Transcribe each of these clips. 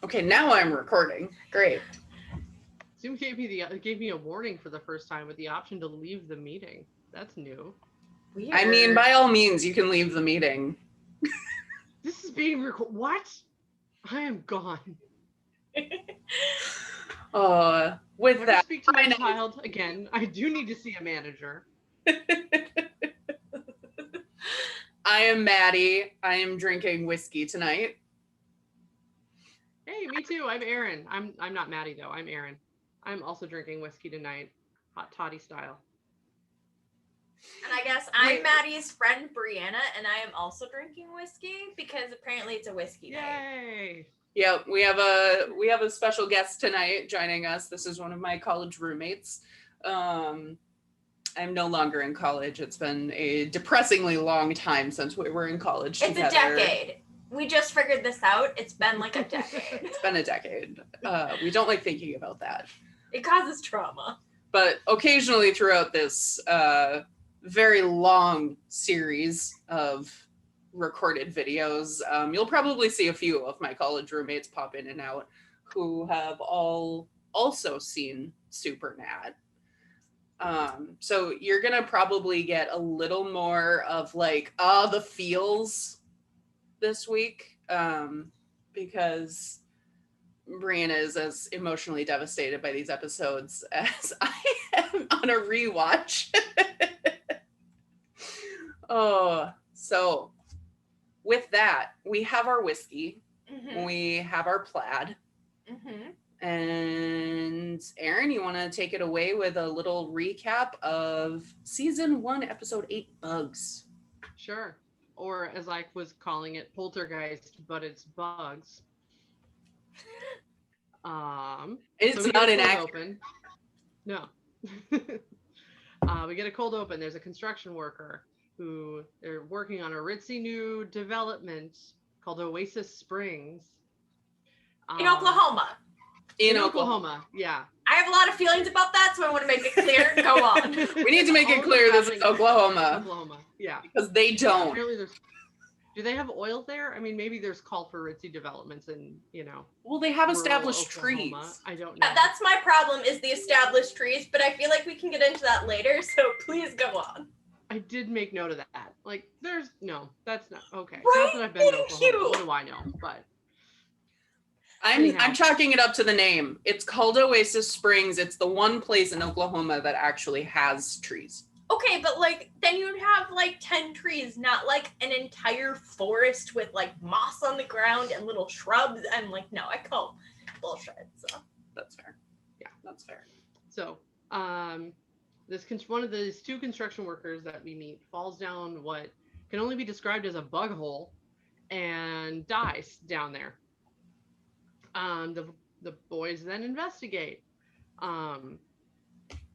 Okay, now I'm recording. Great. Zoom gave me a warning for the first time with the option to leave the meeting. That's new. Weird. I mean, by all means, you can leave the meeting. This is being recorded. What? I am gone. With Never that, speak to my child again. I do need to see a manager. I am Maddie. I am drinking whiskey tonight. Hey, me too. I'm Aaron. I'm not Maddie though. I'm Aaron. I'm also drinking whiskey tonight, hot toddy style. And I guess I'm Maddie's friend Brianna, and I am also drinking whiskey because apparently it's a whiskey night. Yay! Yep, we have a special guest tonight joining us. This is one of my college roommates. I'm no longer in college. It's been a depressingly long time since we were in college together. It's a decade. We just figured this out. It's been like a decade. It's been a decade. We don't like thinking about that. It causes trauma. But occasionally throughout this very long series of recorded videos, you'll probably see a few of my college roommates pop in and out who have all also seen Supernat. So you're gonna probably get a little more of like the feels this week, because Brianna is as emotionally devastated by these episodes as I am on a rewatch. So with that, we have our whiskey, we have our plaid, and Aaron, you want to take it away with a little recap of season 1, episode 8, Bugs? Sure. Or as I was calling it, poltergeist, but it's bugs. It's so not inaccurate. No. We get a cold open. There's a construction worker who they're working on a ritzy new development called Oasis Springs. In Oklahoma. In Oklahoma, yeah. I have a lot of feelings about that, so I want to make it clear. Go on. We need to make it clear this is Oklahoma. Oklahoma, yeah. Because they don't. Apparently do they have oil there? I mean, maybe there's call for ritzy developments and, Well, they have established trees. I don't know. Yeah, that's my problem is the established trees, but I feel like we can get into that later, so please go on. I did make note of that. Like, that's not, okay. Right? Not that I've been to Thank Oklahoma. you. What do I know? But. I'm chalking it up to the name. It's called Oasis Springs. It's the one place in Oklahoma that actually has trees. Okay, but then you'd have 10 trees, not an entire forest with moss on the ground and little shrubs. And no, I call bullshit. So that's fair. Yeah, that's fair. So, one of these two construction workers that we meet falls down what can only be described as a bug hole and dies down there. The boys then investigate.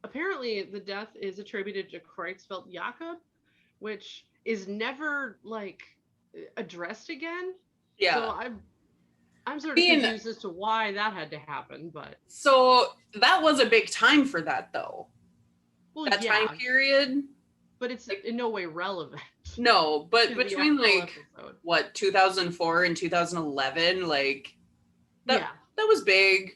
Apparently, the death is attributed to Creutzfeldt Jakob, which is never addressed again. Yeah. So I'm sort of confused as to why that had to happen, but so that was a big time for that, though. Well, that time period. But it's in no way relevant. No, but between 2004 and 2011, that was big.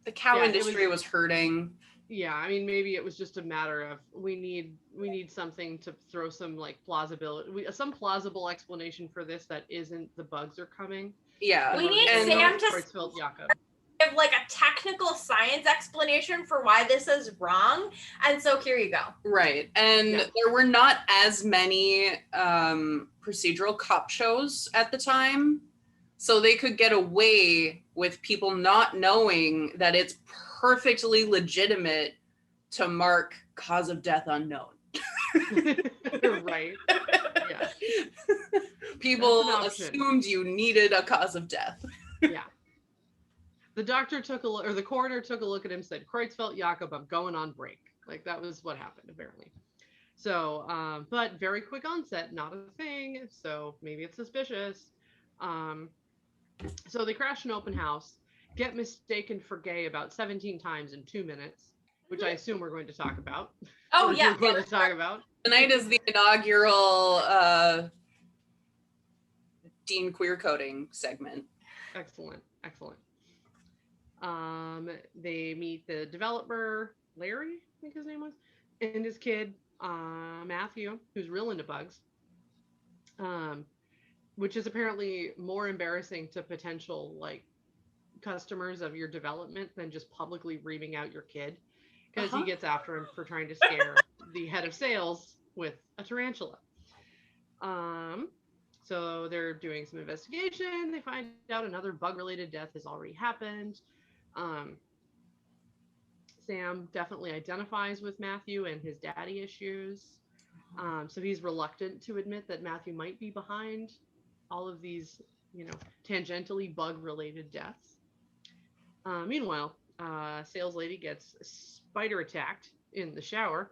The cow industry was hurting. Yeah, I mean, maybe it was just a matter of we need something to throw some plausibility, some plausible explanation for this that isn't the bugs are coming. Yeah, we need Sam to give a technical science explanation for why this is wrong, and so here you go. Right, and there were not as many procedural cop shows at the time. So they could get away with people not knowing that it's perfectly legitimate to mark cause of death unknown. Right. Yeah. People assumed you needed a cause of death. Yeah. The doctor the coroner took a look at him and said, Creutzfeldt Jakob, I'm going on break. That was what happened, apparently. So, but very quick onset, not a thing. So maybe it's suspicious. So they crash an open house, get mistaken for gay about 17 times in 2 minutes, which I assume we're going to talk about. Oh, yeah. We're going to talk about. Tonight is the inaugural Dean queer coding segment. Excellent. Excellent. They meet the developer, Larry, I think his name was, and his kid, Matthew, who's real into bugs. Which is apparently more embarrassing to potential like customers of your development than just publicly reaming out your kid, because he gets after him for trying to scare the head of sales with a tarantula. So they're doing some investigation. They find out another bug-related death has already happened. Sam definitely identifies with Matthew and his daddy issues. So he's reluctant to admit that Matthew might be behind all of these, tangentially bug-related deaths. Meanwhile, sales lady gets spider attacked in the shower,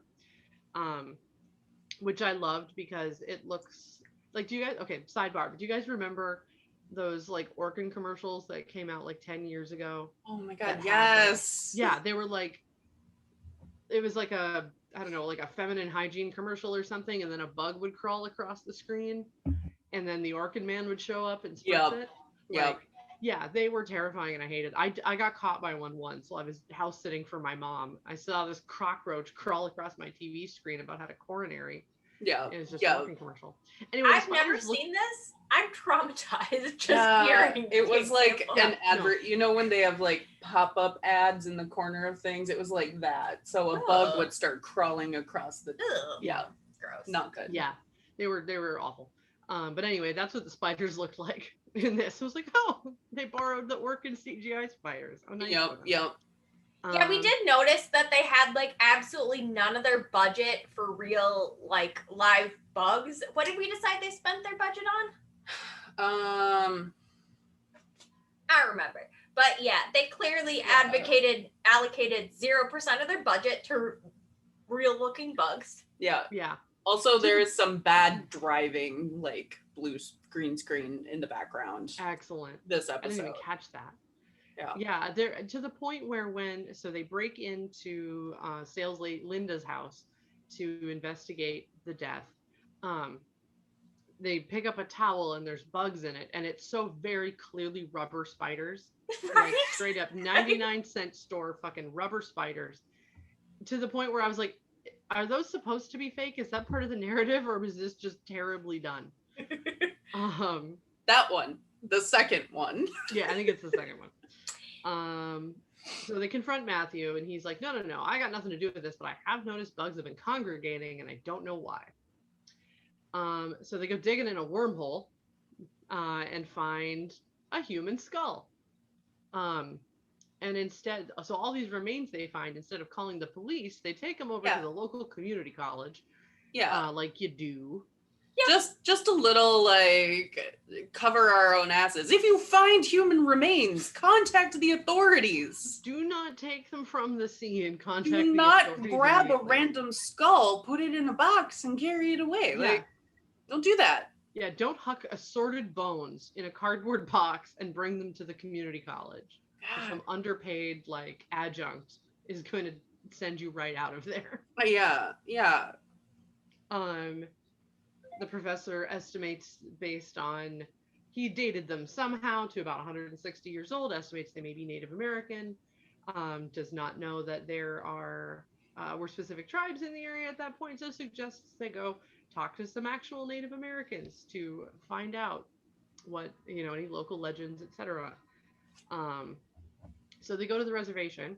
which I loved because it looks like, sidebar, but do you guys remember those like Orkin commercials that came out like 10 years ago? Oh my God, yes. Yeah, they were like, it was like a, I don't know, like a feminine hygiene commercial or something, and then a bug would crawl across the screen, and then the Orkin man would show up and spritz it. Yeah, they were terrifying, and I hated it. I got caught by one once while I was house sitting for my mom. I saw this cockroach crawl across my TV screen about how to coronary. Yeah, it was just a Orkin commercial. Anyway, I've never seen this. I'm traumatized just hearing. It was like an advert. You know when they have like pop-up ads in the corner of things? It was like that. So a bug would start crawling across the. Yeah, gross. Not good. Yeah, they were awful. But anyway, that's what the spiders looked like in this. It was like, oh, they borrowed the Orkin CGI spiders. Oh, nice. Yep. Yeah, we did notice that they had like absolutely none of their budget for real like live bugs. What did we decide they spent their budget on? I remember. But yeah, they clearly allocated 0% of their budget to real looking bugs. Yeah. Yeah. Also, there is some bad driving, like green screen in the background. Excellent. This episode. I didn't even catch that. Yeah. Yeah, they're to the point where so they break into sales lady Linda's house to investigate the death. They pick up a towel and there's bugs in it, and it's so very clearly rubber spiders. Right? Like straight up 99-cent store fucking rubber spiders. To the point where I was like, are those supposed to be fake? Is that part of the narrative, or was this just terribly done? That one. The second one. Yeah, I think it's the second one. So they confront Matthew, and he's like, no, I got nothing to do with this, but I have noticed bugs have been congregating, and I don't know why. So they go digging in a wormhole and find a human skull. And instead, so all these remains they find, instead of calling the police, they take them over to the local community college. Yeah. Like you do. Yeah. Just a little like cover our own asses. If you find human remains, contact the authorities. Do not take them from the scene. Contact Do not grab a random skull, put it in a box, and carry it away. Yeah. Like, don't do that. Yeah, don't huck assorted bones in a cardboard box and bring them to the community college. Some underpaid like adjunct is going to send you right out of there. Yeah. The professor estimates, based on, he dated them somehow to about 160 years old, estimates they may be Native American, does not know that there were specific tribes in the area at that point, so suggests they go talk to some actual Native Americans to find out what, any local legends, etc. So they go to the reservation,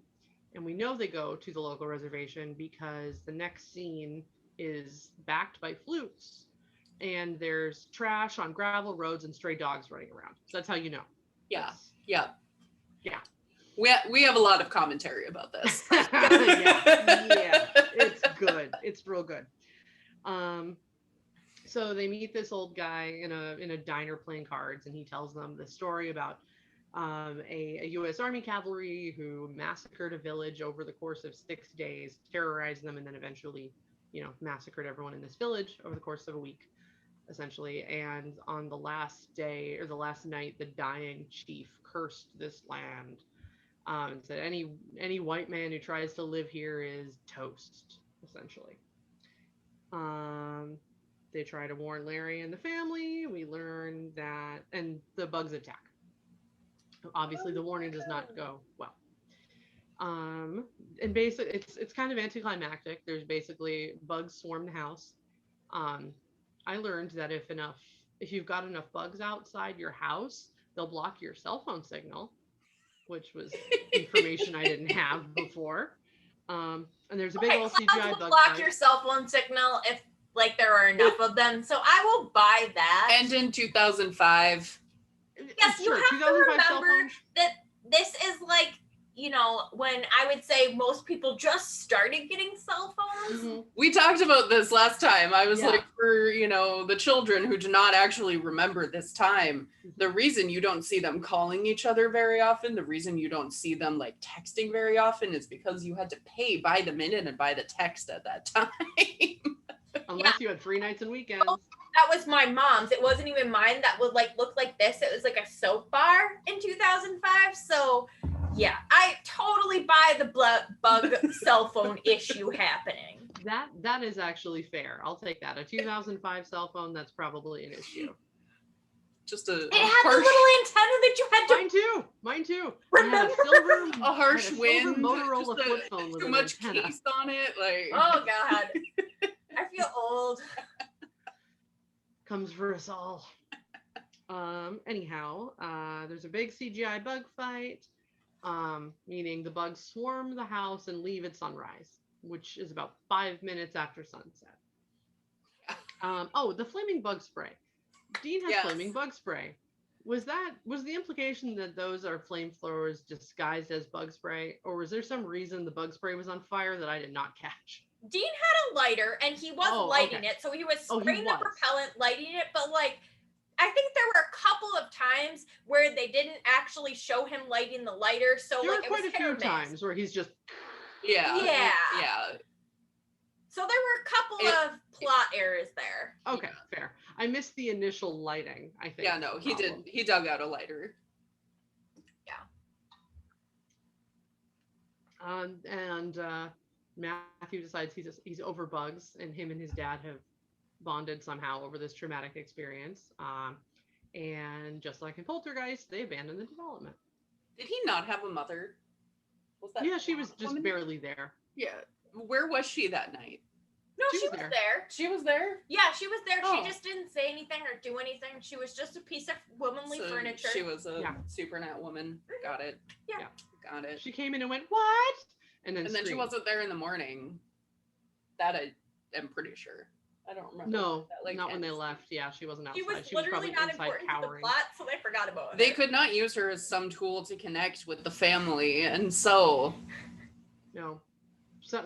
and we know they go to the local reservation because the next scene is backed by flutes, and there's trash on gravel roads and stray dogs running around. So that's how you know. Yeah. Yeah. We have a lot of commentary about this. yeah, it's good. It's real good. So they meet this old guy in a diner playing cards, and he tells them the story about a U.S. Army cavalry who massacred a village over the course of 6 days, terrorized them, and then eventually, massacred everyone in this village over the course of a week, essentially. And on the last day, or the last night, the dying chief cursed this land, and said any white man who tries to live here is toast, essentially. They try to warn Larry and the family. We learn that, and the bugs attack. Obviously, the warning does not go well. And basically, it's kind of anticlimactic. There's basically bugs swarm the house. I learned that if you've got enough bugs outside your house, they'll block your cell phone signal, which was information I didn't have before. And there's a big old clouds CGI will bug block fight. your cell phone signal if like there are enough of them. So I will buy that. And in 2005, yes, you Sure, have to 2005 cell remember phones. that this is like, you know, when I would say most people just started getting cell phones. Mhm. we talked about this last time. I was Yeah. like, for the children who do not actually remember this time, the reason you don't see them calling each other very often, the reason you don't see them like texting very often is because you had to pay by the minute and by the text at that time. Unless you had free nights and weekends. That was my mom's. It wasn't even mine that would like look like this. It was like a soap bar in 2005. So yeah, I totally buy the bug cell phone issue happening. That is actually fair. I'll take that. A 2005 cell phone, that's probably an issue. Just a It had the harsh, little antenna that you had to Mine too. remember. a harsh silver wind, Motorola just flip phone with too an much antenna. case on it. Like, Oh God, I feel old. Comes for us all. Anyhow, there's a big CGI bug fight, meaning the bugs swarm the house and leave at sunrise, which is about 5 minutes after sunset. The flaming bug spray. Dean has Yes. flaming bug spray. Was the implication that those are flamethrowers disguised as bug spray, or was there some reason the bug spray was on fire that I did not catch? Dean had a lighter and he was Oh, lighting okay. it, so he was Oh, he spraying the was. propellant, lighting it. But like, I think there were a couple of times where they didn't actually show him lighting the lighter. So There like, were it was quite a hit few or miss. times where he's just yeah, Yeah. yeah. So there were a couple of plot errors there. okay, fair. I missed the initial lighting, I think. Yeah, no, he did. He dug out a lighter. And Matthew decides he's over bugs, and him and his dad have bonded somehow over this traumatic experience. And just like in Poltergeist, they abandon the development. Did he not have a mother? Was that Yeah, she was just woman? barely there. Yeah. Where was she that night? No, She she was was there. there. She was there. Yeah, she was there. Oh. She just didn't say anything or do anything. She was just a piece of womanly So furniture. she was a Yeah. supernet woman. Got it. Yeah. Got it. She came in and went, "What?" And then And then she screamed. wasn't there in the morning. That I am pretty sure. I don't remember. No, that, like, not when they ends. left. Yeah, she wasn't outside. She was She was literally probably not inside important to the cowering. plot, so they forgot about They her. could not use her as some tool to connect with the family, and so No.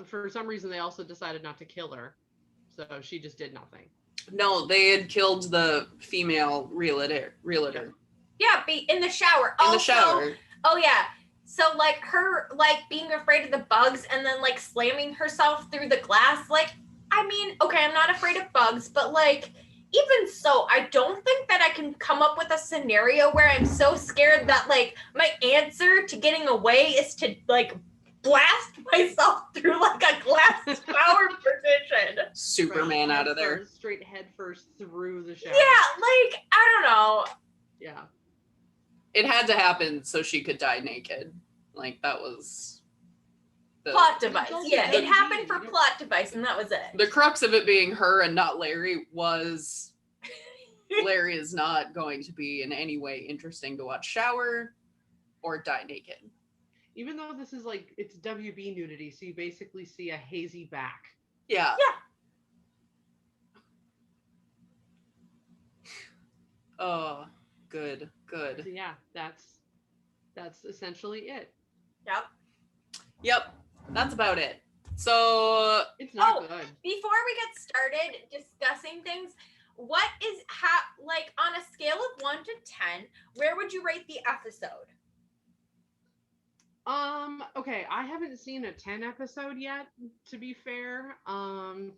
For some reason, they also decided not to kill her. So she just did nothing. no, they had killed the female realtor. Yeah, in the shower. In the Also, shower. Oh yeah. So like her like being afraid of the bugs and then like slamming herself through the glass. Like, I mean, okay, I'm not afraid of bugs, but like even so, I don't think that I can come up with a scenario where I'm so scared that like my answer to getting away is to like blast myself through like a glass shower position. Superman out of there. Straight head first through the shower. Yeah, like I don't know. Yeah. It had to happen so she could die naked. Like that was the Plot device. also Yeah, it WB, happened for you don't- plot device, and that was it. the crux of it being her and not Larry was Larry is not going to be in any way interesting to watch shower or die naked. Even though this is like, it's WB nudity, so you basically see a hazy back. Yeah. Oh, good. So yeah, that's essentially it. Yep. Yep. That's about it. So It's not Oh, good. Before we get started discussing things, what is like on a scale of 1 to 10, where would you rate the episode? Okay, I haven't seen a 10 episode yet, to be fair. I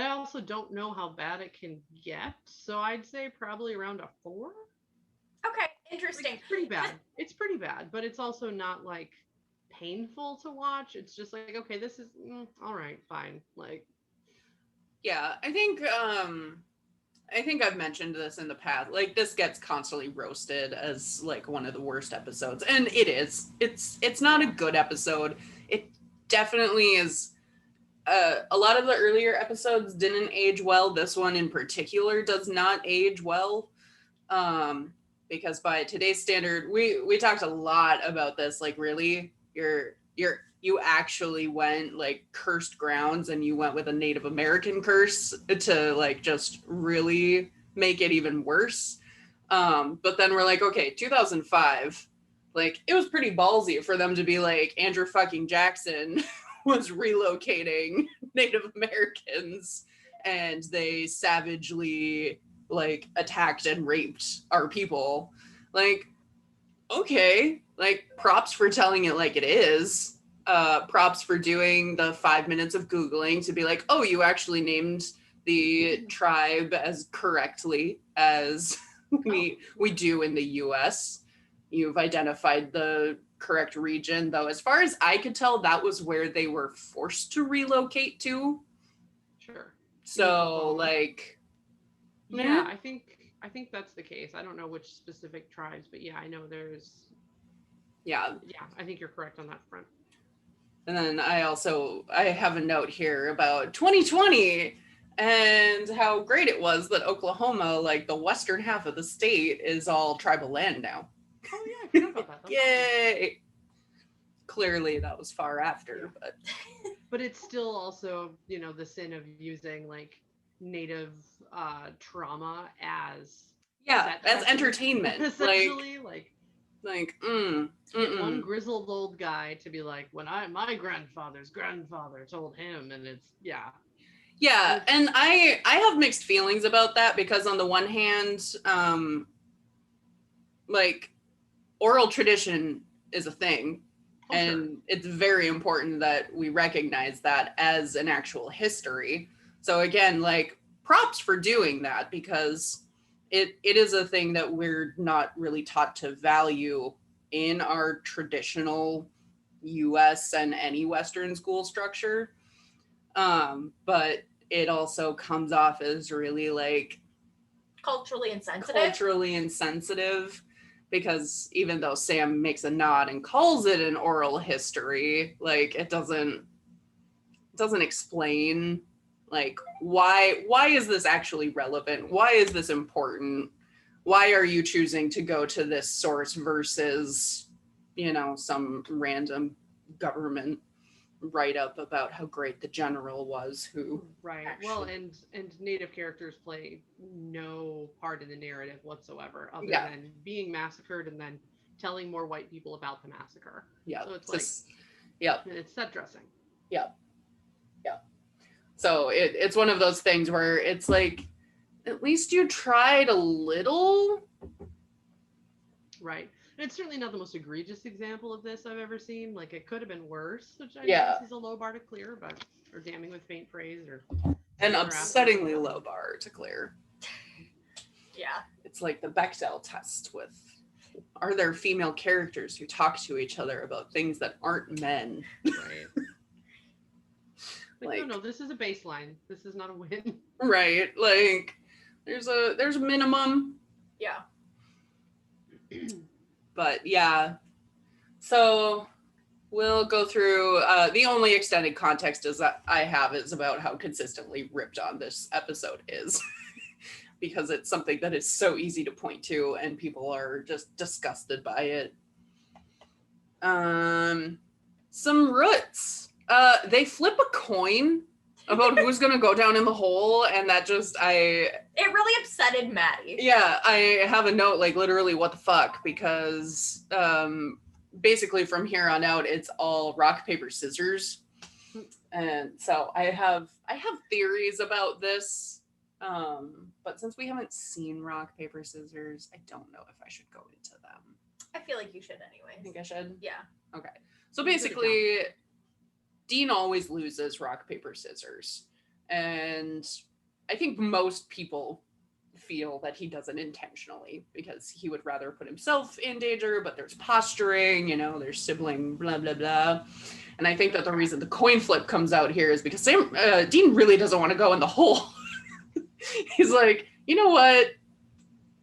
also don't know how bad it can get, so I'd say probably around a 4. Okay, interesting. It's pretty bad. It's pretty bad, but it's also not like painful to watch. It's just like, okay, this is all right, fine. Like, yeah, I think I think I've mentioned this in the past. Like, this gets constantly roasted as like one of the worst episodes, and it is. It's not a good episode. It definitely is. A lot of the earlier episodes didn't age well. This one in particular does not age well, because by today's standard, we talked a lot about this. Like, really, you actually went like cursed grounds, and you went with a Native American curse to like just really make it even worse. But then we're like, okay, 2005, like it was pretty ballsy for them to be like, Andrew fucking Jackson was relocating Native Americans, and they savagely like attacked and raped our people. Like, okay, like props for telling it like it is. Props for doing the 5 minutes of Googling to be like, oh, you actually named the tribe as correctly as we do in the US. You've identified the correct region, though as far as I could tell, that was where they were forced to relocate to. Sure. So like, yeah, I think that's the case. I don't know which specific tribes, but yeah, I know there's yeah, I think you're correct on that front. and then I have a note here about 2020 and how great it was that Oklahoma, like the western half of the state, is all tribal land now. Oh yeah, I forgot about that. Yay! Clearly that was far after, but it's still also, the sin of using like native trauma as entertainment. Essentially, one mm. grizzled old guy to be like, when my grandfather's grandfather told him, and it's yeah, and I have mixed feelings about that, because on the one hand, like oral tradition is a thing. And it's very important that we recognize that as an actual history. So again, like props for doing that, because it is a thing that we're not really taught to value in our traditional US and any Western school structure. But it also comes off as really like culturally insensitive. Because even though Sam makes a nod and calls it an oral history, like it doesn't explain like why is this actually relevant? Why is this important? Why are you choosing to go to this source versus, some random government write up about how great the general was who well, and native characters play no part in the narrative whatsoever, other than being massacred and then telling more white people about the massacre. So it's it's set dressing. So it's one of those things where it's like, at least you tried a little. Right. And it's certainly not the most egregious example of this I've ever seen. Like, it could have been worse, which I guess is a low bar to clear, or damning with faint praise, or an upsettingly low bar to clear. Yeah. It's like the Bechdel test with, are there female characters who talk to each other about things that aren't men? Right. Like, no, this is a baseline. This is not a win. Right. Like, there's a minimum. Yeah. But yeah, so we'll go through the only extended context is that I have is about how consistently ripped on this episode is. Because it's something that is so easy to point to and people are just disgusted by it. Some roots. They flip a coin about who's gonna go down in the hole, and that just it really upsetted Maddie. Yeah, I have a note like literally what the fuck, because basically from here on out it's all rock paper scissors, and so I have theories about this, but since we haven't seen rock paper scissors, I don't know if I should go into them. I feel like you should anyway. I think I should. Yeah. Okay. So basically, Dean always loses rock, paper, scissors. And I think most people feel that he does it intentionally because he would rather put himself in danger, but there's posturing, there's sibling, blah, blah, blah. And I think that the reason the coin flip comes out here is because Dean really doesn't want to go in the hole. He's like, you know what?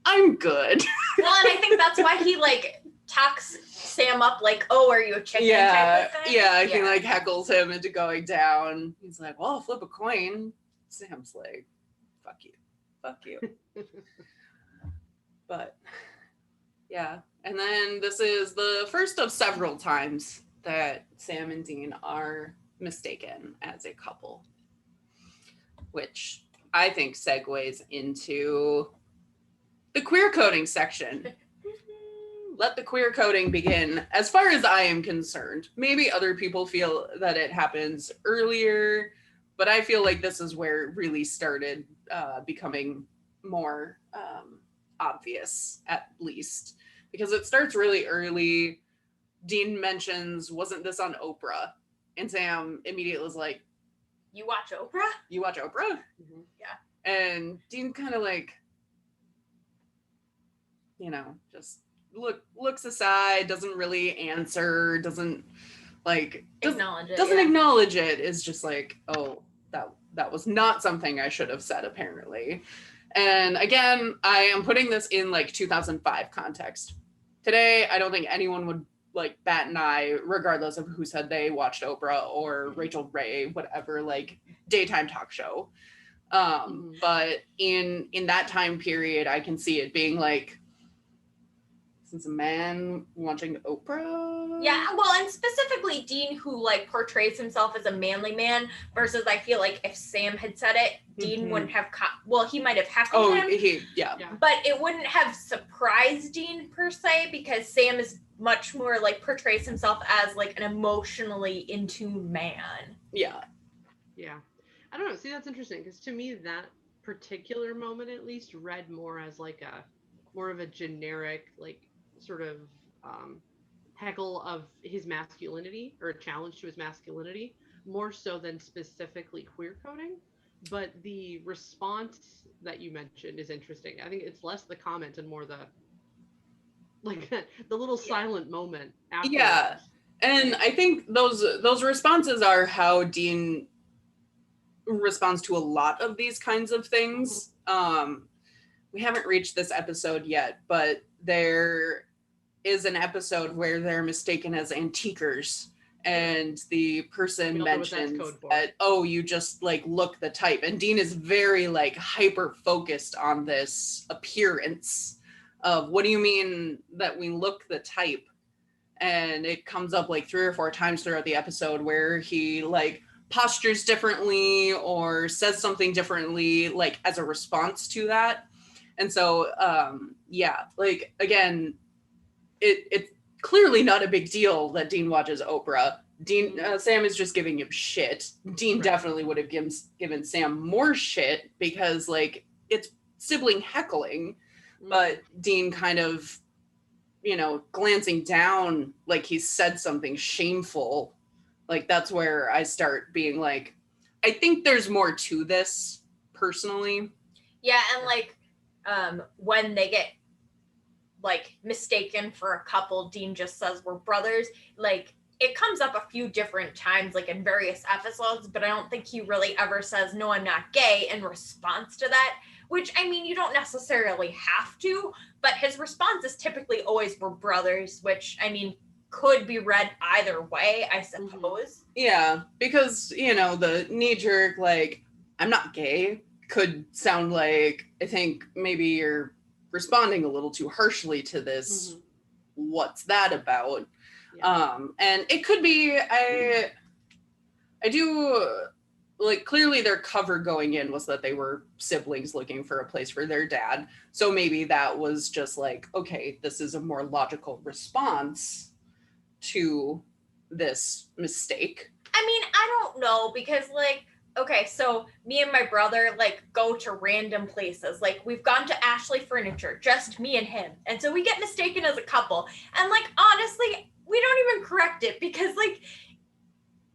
I'm good. Well, and I think that's why he like talks Sam up like, oh, are you a chicken Yeah, type of thing? yeah, he like heckles him into going down. He's like, well, I'll flip a coin. Sam's like, fuck you. Fuck you. But yeah. And then this is the first of several times that Sam and Dean are mistaken as a couple, which I think segues into the queer coding section. Let the queer coding begin. As far as I am concerned, maybe other people feel that it happens earlier, but I feel like this is where it really started becoming more obvious, at least, because it starts really early. Dean mentions, wasn't this on Oprah? And Sam immediately was like, you watch Oprah? you watch Oprah? Mhm. Yeah. And Dean kind of like, you know, just looks aside, doesn't really answer, doesn't Acknowledge it. doesn't yeah. acknowledge it, is just like, oh, that was not something I should have said, apparently. And again, I am putting this in like 2005 context. Today, I don't think anyone would like bat an eye, regardless of who said they watched Oprah or Rachel Ray, whatever, like daytime talk show. But in that time period, I can see it being like, since a man watching Oprah. Yeah, well, and specifically Dean, who like portrays himself as a manly man, versus I feel like if Sam had said it, Dean Mhm. wouldn't have. Well, he might have heckled Oh, him, yeah. but it wouldn't have surprised Dean per se, because Sam is much more like portrays himself as like an emotionally into man. Yeah. Yeah. I don't know. See, that's interesting because to me, that particular moment at least read more as like more of a generic, like sort of heckle of his masculinity or a challenge to his masculinity, more so than specifically queer coding. But the response that you mentioned is interesting. I think it's less the comment and more the like the little silent moment afterwards. Yeah. And I think those responses are how Dean responds to a lot of these kinds of things. We haven't reached this episode yet, but there is an episode where they're mistaken as antiquers, and the person mentions that, oh, you just like look the type, and Dean is very like hyper focused on this appearance of, what do you mean that we look the type? And it comes up like 3 or 4 times throughout the episode where he like postures differently or says something differently, like as a response to that. And so yeah, like again, it's clearly not a big deal that Dean watches Oprah. Sam is just giving him shit. Dean definitely would have given Sam more shit because like it's sibling heckling, but Dean kind of, you know, glancing down like he said something shameful. Like that's where I start being like, I think there's more to this personally. Yeah, and like when they get like mistaken for a couple, Dean just says we're brothers. Like it comes up a few different times, like in various episodes, but I don't think he really ever says, no, I'm not gay in response to that, which I mean, you don't necessarily have to, but his response is typically always we're brothers, which I mean, could be read either way, I suppose. Yeah, because, you know, the knee jerk, like, I'm not gay, could sound like, I think maybe you're responding a little too harshly to this. What's that about? Yeah. And it could be, I do, like, clearly their cover going in was that they were siblings looking for a place for their dad. So maybe that was just like, okay, this is a more logical response to this mistake. I mean, I don't know, because like, okay, so me and my brother like go to random places. Like we've gone to Ashley Furniture, just me and him. And so we get mistaken as a couple. And like, honestly, we don't even correct it because like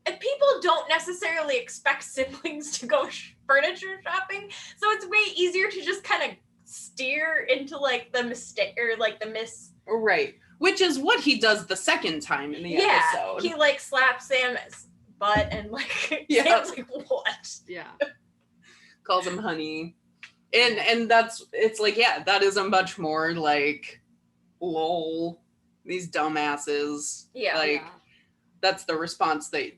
people don't necessarily expect siblings to go furniture shopping. So it's way easier to just kind of steer into like the mistake or like the miss. Right. Which is what he does the second time in the episode. He like slaps Sam's butt and like Sam's like, what? Yeah. Calls him honey. And that's, it's like, yeah, that is a much more like, lol, these dumbasses. Yeah. Like, that's the response that,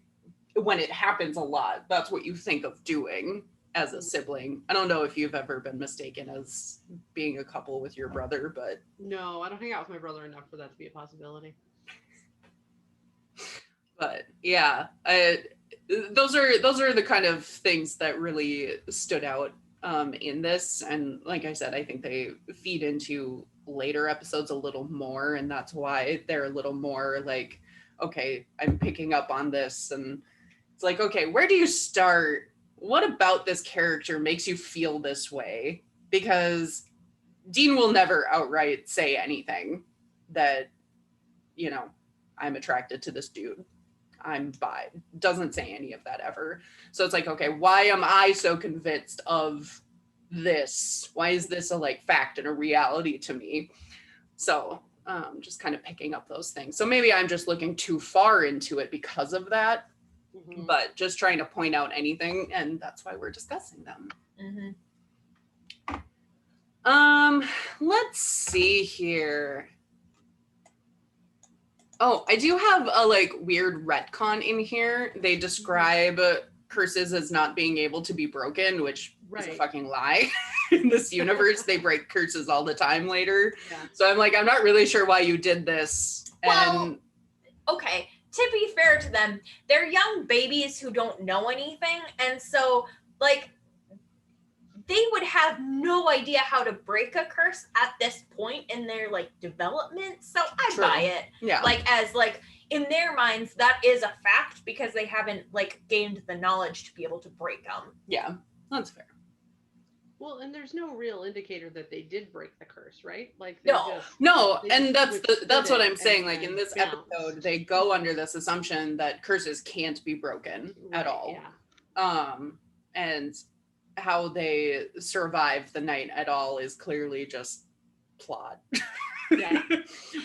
when it happens a lot, that's what you think of doing as a sibling. I don't know if you've ever been mistaken as being a couple with your brother, but No, I don't hang out with my brother enough for that to be a possibility. yeah, those are the kind of things that really stood out in this. And like I said, I think they feed into later episodes a little more, and that's why they're a little more like, okay, I'm picking up on this. And it's like, okay, where do you start? What about this character makes you feel this way? Because Dean will never outright say anything that, you know, I'm attracted to this dude, I'm bi. Doesn't say any of that ever. So it's like, okay, why am I so convinced of this? Why is this a like fact and a reality to me? So just kind of picking up those things. So maybe I'm just looking too far into it because of that, but just trying to point out anything, and that's why we're discussing them. Let's see here. Oh, I do have a like weird retcon in here. They describe curses as not being able to be broken, which is a fucking lie. In this universe, they break curses all the time later. Yeah. So I'm like, I'm not really sure why you did this. Well, okay, to be fair to them, they're young babies who don't know anything. And so, like, they would have no idea how to break a curse at this point in their, like, development. So I True. buy it. Yeah. Like, as, like, in their minds, that is a fact because they haven't, like, gained the knowledge to be able to break them. Yeah, that's fair. Well, and there's no real indicator that they did break the curse, right? Like, No, they and just that's what I'm withstood it saying. and Like in then this bounced. episode, they go under this assumption that curses can't be broken at all. Yeah. And how they survive the night at all is clearly just plot. Yeah.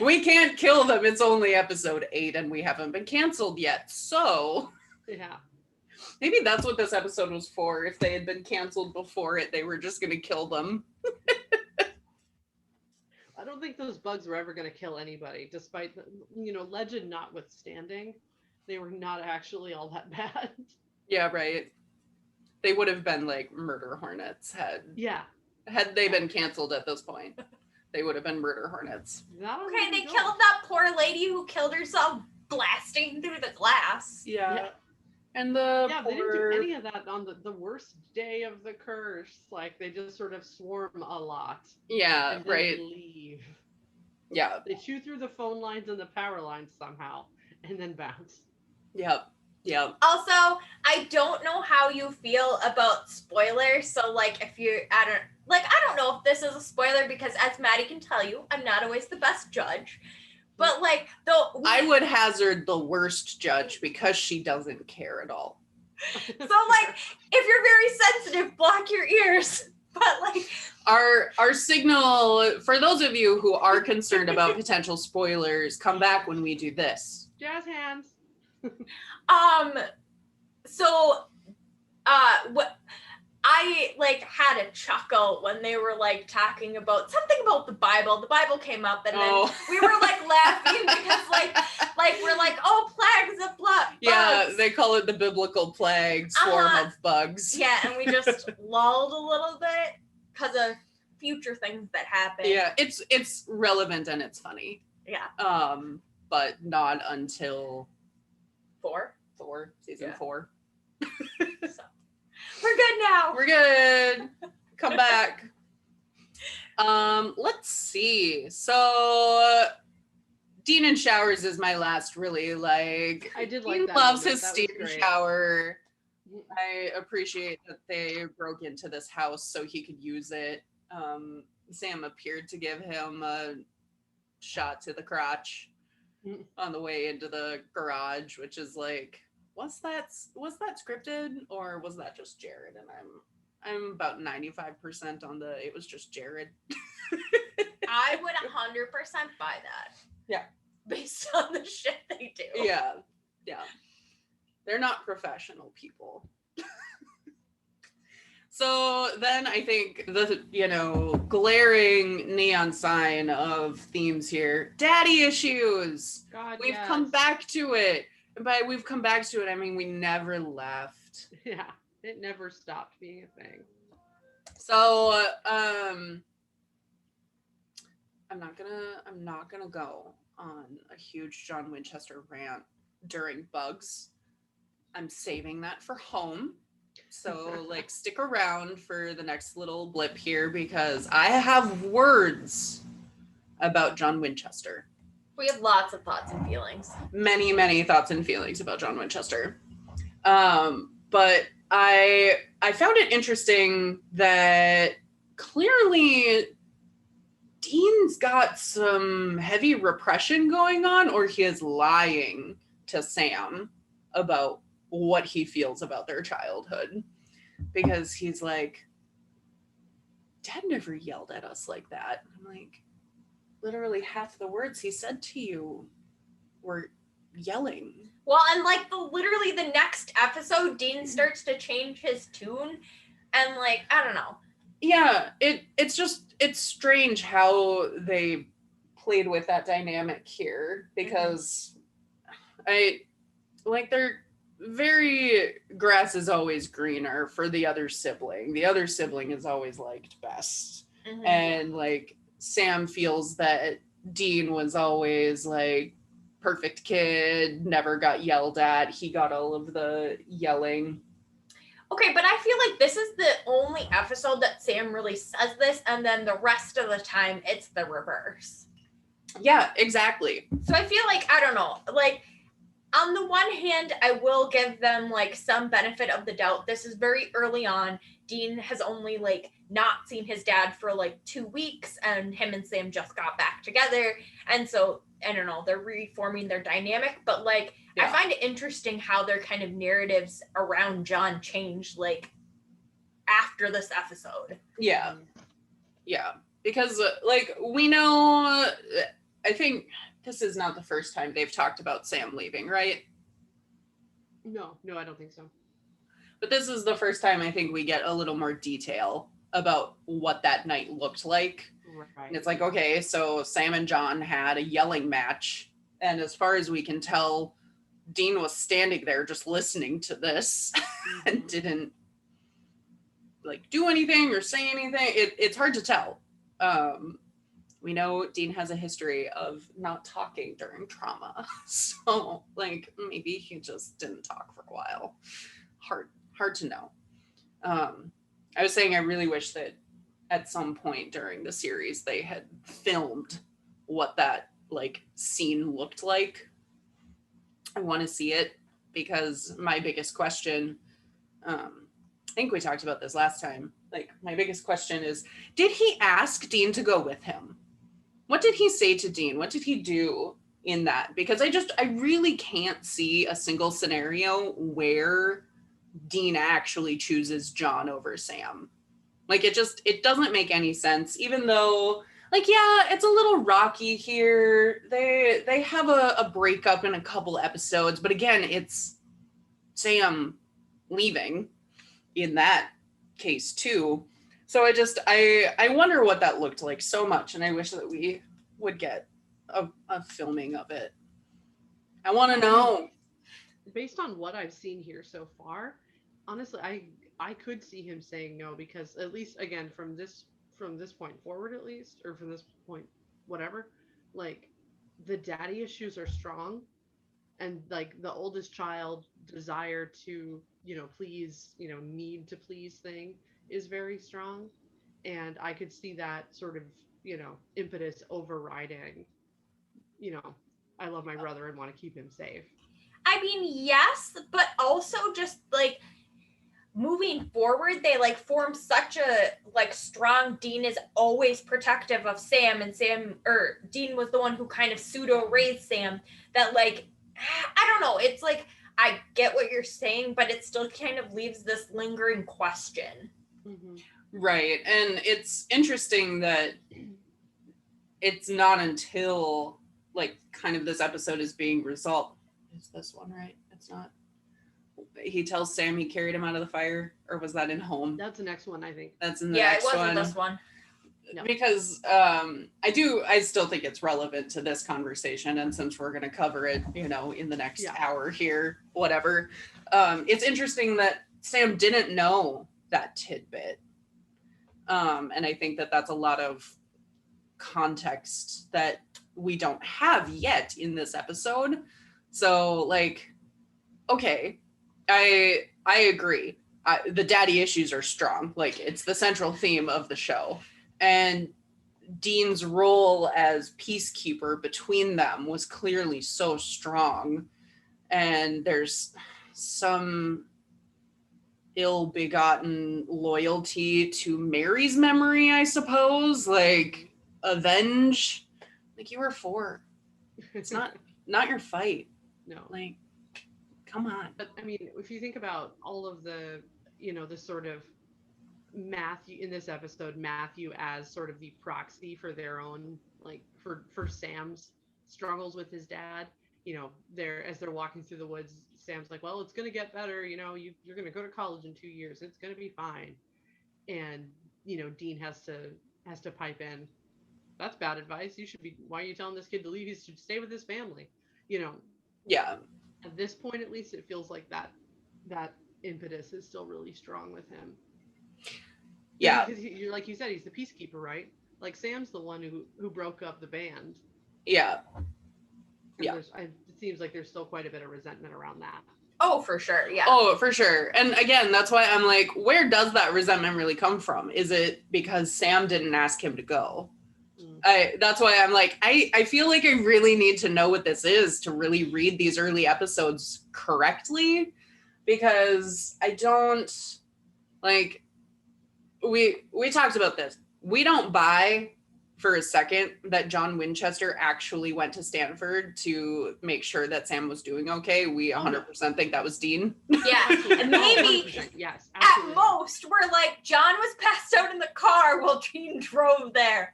We can't kill them. It's only episode 8 and we haven't been canceled yet. So Yeah. maybe that's what this episode was for. If they had been canceled before it, they were just going to kill them. I don't think those bugs were ever going to kill anybody, despite the, legend notwithstanding. They were not actually all that bad. Yeah, right. They would have been like murder hornets had they been canceled at this point. They would have been murder hornets. Okay, they killed that poor lady who killed herself blasting through the glass. Yeah. And the they didn't do any of that on the worst day of the curse. Like, they just sort of swarm a lot. Yeah, and then right. Leave. Yeah. They chew through the phone lines and the power lines somehow, and then bounce. Yep. Also, I don't know how you feel about spoilers. So, like, if you're, I don't know if this is a spoiler because, as Maddie can tell you, I'm not always the best judge. But, like, though I would hazard the worst judge because she doesn't care at all. So, like, if you're very sensitive, block your ears. But, like, our signal, for those of you who are concerned about potential spoilers, come back when we do this. Jazz hands. What I like had a chuckle when they were like talking about something about the Bible. The Bible came up, and then we were like laughing because like we're like, oh, plagues of bugs. Yeah, they call it the biblical plague, swarm of bugs. Yeah, and we just lulled a little bit because of future things that happen. Yeah, it's relevant and it's funny. Yeah. But not until Thor season 4. So, we're good now. We're good. Come back. Let's see. So Dean in showers is my last really like. I did like Dean that. Loves moment. his steam shower. I appreciate that they broke into this house so he could use it. Sam appeared to give him a shot to the crotch on the way into the garage, which is like, was that scripted or was that just Jared? And I'm about 95% on the it was just Jared. I would 100% buy that. Yeah. Based on the shit they do. Yeah. They're not professional people. So then I think the, glaring neon sign of themes here, daddy issues. God, We've yes. come back to it. And by we've come back to it, I mean we never left. Yeah, it never stopped being a thing. So I'm not gonna go on a huge John Winchester rant during Bugs. I'm saving that for home. So like stick around for the next little blip here because I have words about John Winchester. We have lots of thoughts and feelings. Many, many thoughts and feelings about John Winchester. But I found it interesting that clearly Dean's got some heavy repression going on, or he is lying to Sam about what he feels about their childhood. Because he's like, Dad never yelled at us like that. I'm like, literally half the words he said to you were yelling. Well, and like literally the next episode, Dean starts to change his tune, and like I don't know. Yeah, it's strange how they played with that dynamic here because they're very grass is always greener for the other sibling. The other sibling is always liked best. Mhm. And like Sam feels that Dean was always like perfect kid, never got yelled at. He got all of the yelling. Okay, but I feel like this is the only episode that Sam really says this, and then the rest of the time it's the reverse. Yeah, exactly. So I feel like, I don't know, like on the one hand, I will give them like some benefit of the doubt. This is very early on. Dean has only like not seen his dad for like 2 weeks, and him and Sam just got back together. And so, I don't know, they're reforming their dynamic, but like, Yeah. I find it interesting how their kind of narratives around John changed like after this episode. Yeah. Yeah. Because like we know, I think this is not the first time they've talked about Sam leaving, right? No, I don't think so. But this is the first time I think we get a little more detail about what that night looked like. Right. And it's like, okay, so Sam and John had a yelling match. And as far as we can tell, Dean was standing there just listening to this and didn't like do anything or say anything. It's hard to tell. We know Dean has a history of not talking during trauma. So like maybe he just didn't talk for a while. Hard to know. I was saying I really wish that at some point during the series they had filmed what that like scene looked like. I want to see it because my biggest question, I think we talked about this last time. Like my biggest question is, did he ask Dean to go with him? What did he say to Dean? What did he do in that? Because I really can't see a single scenario where Dean actually chooses John over Sam. Like it doesn't make any sense, even though like, yeah, it's a little rocky here. They have a breakup in a couple episodes, but again, it's Sam leaving in that case too. So I wonder what that looked like so much, and I wish that we would get a filming of it. I want to know. Based on what I've seen here so far, honestly, I could see him saying no, because at least again from this point forward, at least, or from this point whatever, like the daddy issues are strong, and like the oldest child desire to please, need to please thing is very strong, and I could see that sort of impetus overriding I love my brother and want to keep him safe. I mean, yes, but also just like moving forward, they like form such a like strong. Dean is always protective of Sam, and Dean was the one who kind of pseudo raised Sam, that like I don't know, it's like I get what you're saying, but it still kind of leaves this lingering question. Mm-hmm. Right. And it's interesting that it's not until like kind of this episode is being resolved. Is this one right? It's not. he tells Sam he carried him out of the fire, or was that in Home? That's the next one, I think. That's in the Yeah, it next wasn't one. this one. No. Because I still think it's relevant to this conversation, and since we're going to cover it, in the next hour here, whatever, it's interesting that Sam didn't know that tidbit, and I think that that's a lot of context that we don't have yet in this episode. So, like, okay, I agree. The daddy issues are strong. Like, it's the central theme of the show. And Dean's role as peacekeeper between them was clearly so strong. And there's some ill-begotten loyalty to Mary's memory, I suppose. Like, avenge. Like, you were 4. It's not your fight. No. Like, come on. But I mean, if you think about all of the, the sort of Matthew in this episode, Matthew as sort of the proxy for their own, like, for Sam's struggles with his dad, as they're walking through the woods, Sam's like, well, it's going to get better. You're going to go to college in 2 years. It's going to be fine. And, Dean has to pipe in. That's bad advice. Why are you telling this kid to leave? He should stay with his family. Yeah. At this point, at least, it feels like that impetus is still really strong with him. Yeah. Because you're like you said, he's the peacekeeper, right? Like, Sam's the one who broke up the band. Yeah. And Yeah. it seems like there's still quite a bit of resentment around that. Oh, for sure. Yeah. Oh, for sure. And again, that's why I'm like, where does that resentment really come from? Is it because Sam didn't ask him to go? That's why I'm like, I feel like I really need to know what this is to really read these early episodes correctly, because I don't, like, we talked about this. We don't buy for a second that John Winchester actually went to Stanford to make sure that Sam was doing okay. We 100% think that was Dean. Yeah. And maybe yes, at most we're like, John was passed out in the car while Dean drove there.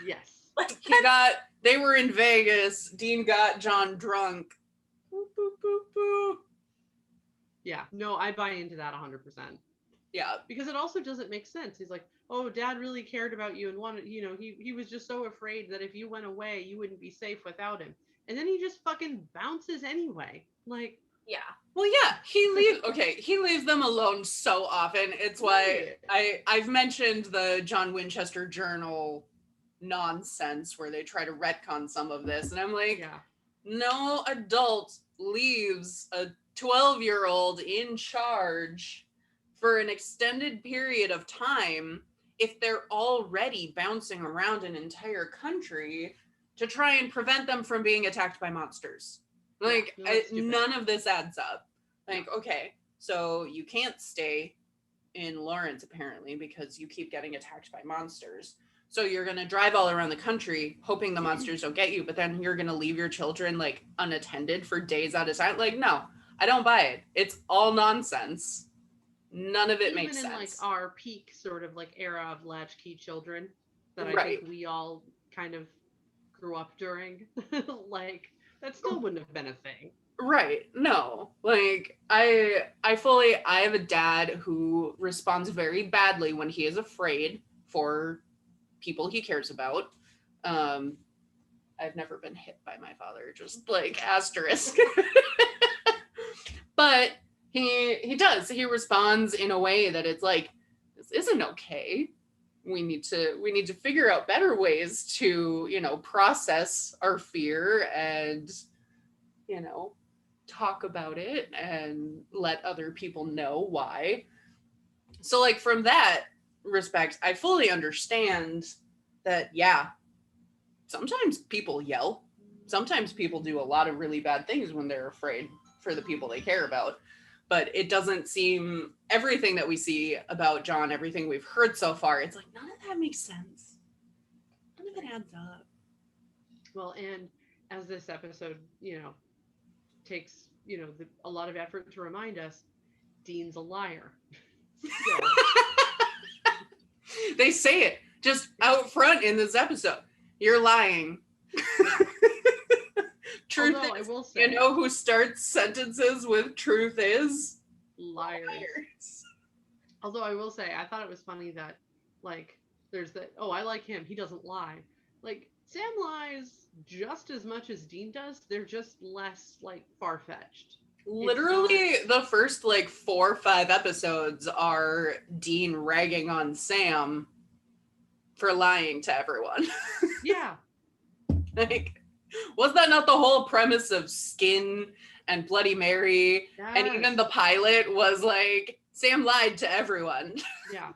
Yes. Like, They were in Vegas. Dean got John drunk. Boop, boop, boop, boop. Yeah. No, I buy into that 100%. Yeah. Because it also doesn't make sense. He's like, oh, Dad really cared about you and wanted, he was just so afraid that if you went away, you wouldn't be safe without him. And then he just fucking bounces anyway. Like, yeah. Well, yeah, he leaves them alone so often. It's why I've mentioned the John Winchester Journal nonsense where they try to retcon some of this. And I'm like, no adult leaves a 12-year-old in charge for an extended period of time if they're already bouncing around an entire country to try and prevent them from being attacked by monsters. Like, none of this adds up. Like, okay, so you can't stay in Lawrence, apparently, because you keep getting attacked by monsters. So you're going to drive all around the country hoping the monsters don't get you, but then you're going to leave your children, like, unattended for days at a time? Like, no, I don't buy it. It's all nonsense. None of it makes sense. Even in, like, our peak sort of, like, era of latchkey children that I think we all kind of grew up during, like, that still wouldn't have been a thing. Right. No. Like, I have a dad who responds very badly when he is afraid for people he cares about. I've never been hit by my father, just like asterisk. But he does. He responds in a way that it's like, this isn't okay. We need to figure out better ways to, process our fear and, talk about it and let other people know why. So, like, from that respect, I fully understand that, sometimes people yell. Sometimes people do a lot of really bad things when they're afraid for the people they care about. But it doesn't seem, everything that we see about John, everything we've heard so far, it's like, none of that makes sense. None of it adds up. Well, and as this episode, takes, a lot of effort to remind us, Dean's a liar. So. They say it just out front in this episode. You're lying. Truth Although, is, I will say, who starts sentences with truth is? Liars. Although I will say, I thought it was funny that, like, there's that, oh, I like him. He doesn't lie. Like, Sam lies just as much as Dean does. They're just less, like, far-fetched. Literally, the first, like, 4 or 5 episodes are Dean ragging on Sam for lying to everyone. Yeah. Like, was that not the whole premise of Skin and Bloody Mary? Yes. And even the pilot was like, Sam lied to everyone. Yeah.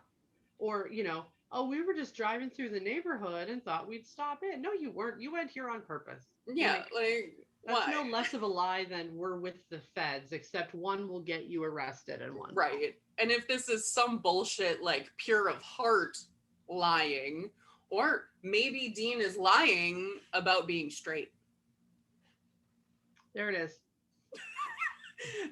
Or, you know, oh, we were just driving through the neighborhood and thought we'd stop in. No, you weren't. You went here on purpose. Yeah, like That's why? no less of a lie than we're with the feds, except one will get you arrested and one Right. won't. And if this is some bullshit like pure of heart lying, or maybe Dean is lying about being straight. There it is.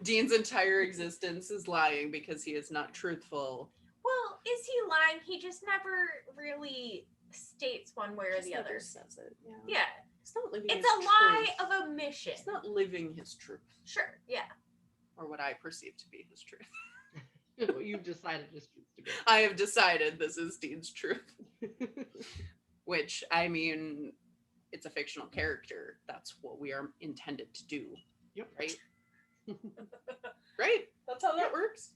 Dean's entire existence is lying because he is not truthful. Well, is he lying? He just never really states one way or the other. Says it. Yeah. Yeah. It's not living It's his a lie truth. of omission. It's not living his truth, Sure. Yeah. or what I perceive to be his truth. You've decided just to be. I have decided this is Dean's truth, which, I mean, it's a fictional character. That's what we are intended to do. Yep. Right? Right? That's how that works.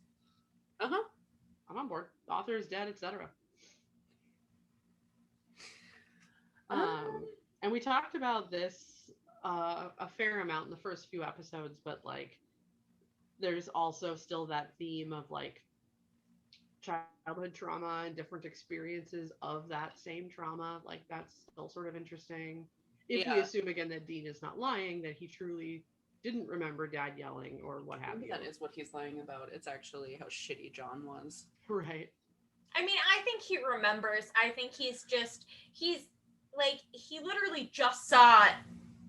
Uh-huh. I'm on board. The author is dead, etc. And we talked about this a fair amount in the first few episodes, but like there's also still that theme of like childhood trauma and different experiences of that same trauma. Like that's still sort of interesting. If we assume again that Dean is not lying, that he truly didn't remember dad yelling or what have you. That is what he's lying about. It's actually how shitty John was. Right. I mean, I think he remembers. I think he's like, he literally just saw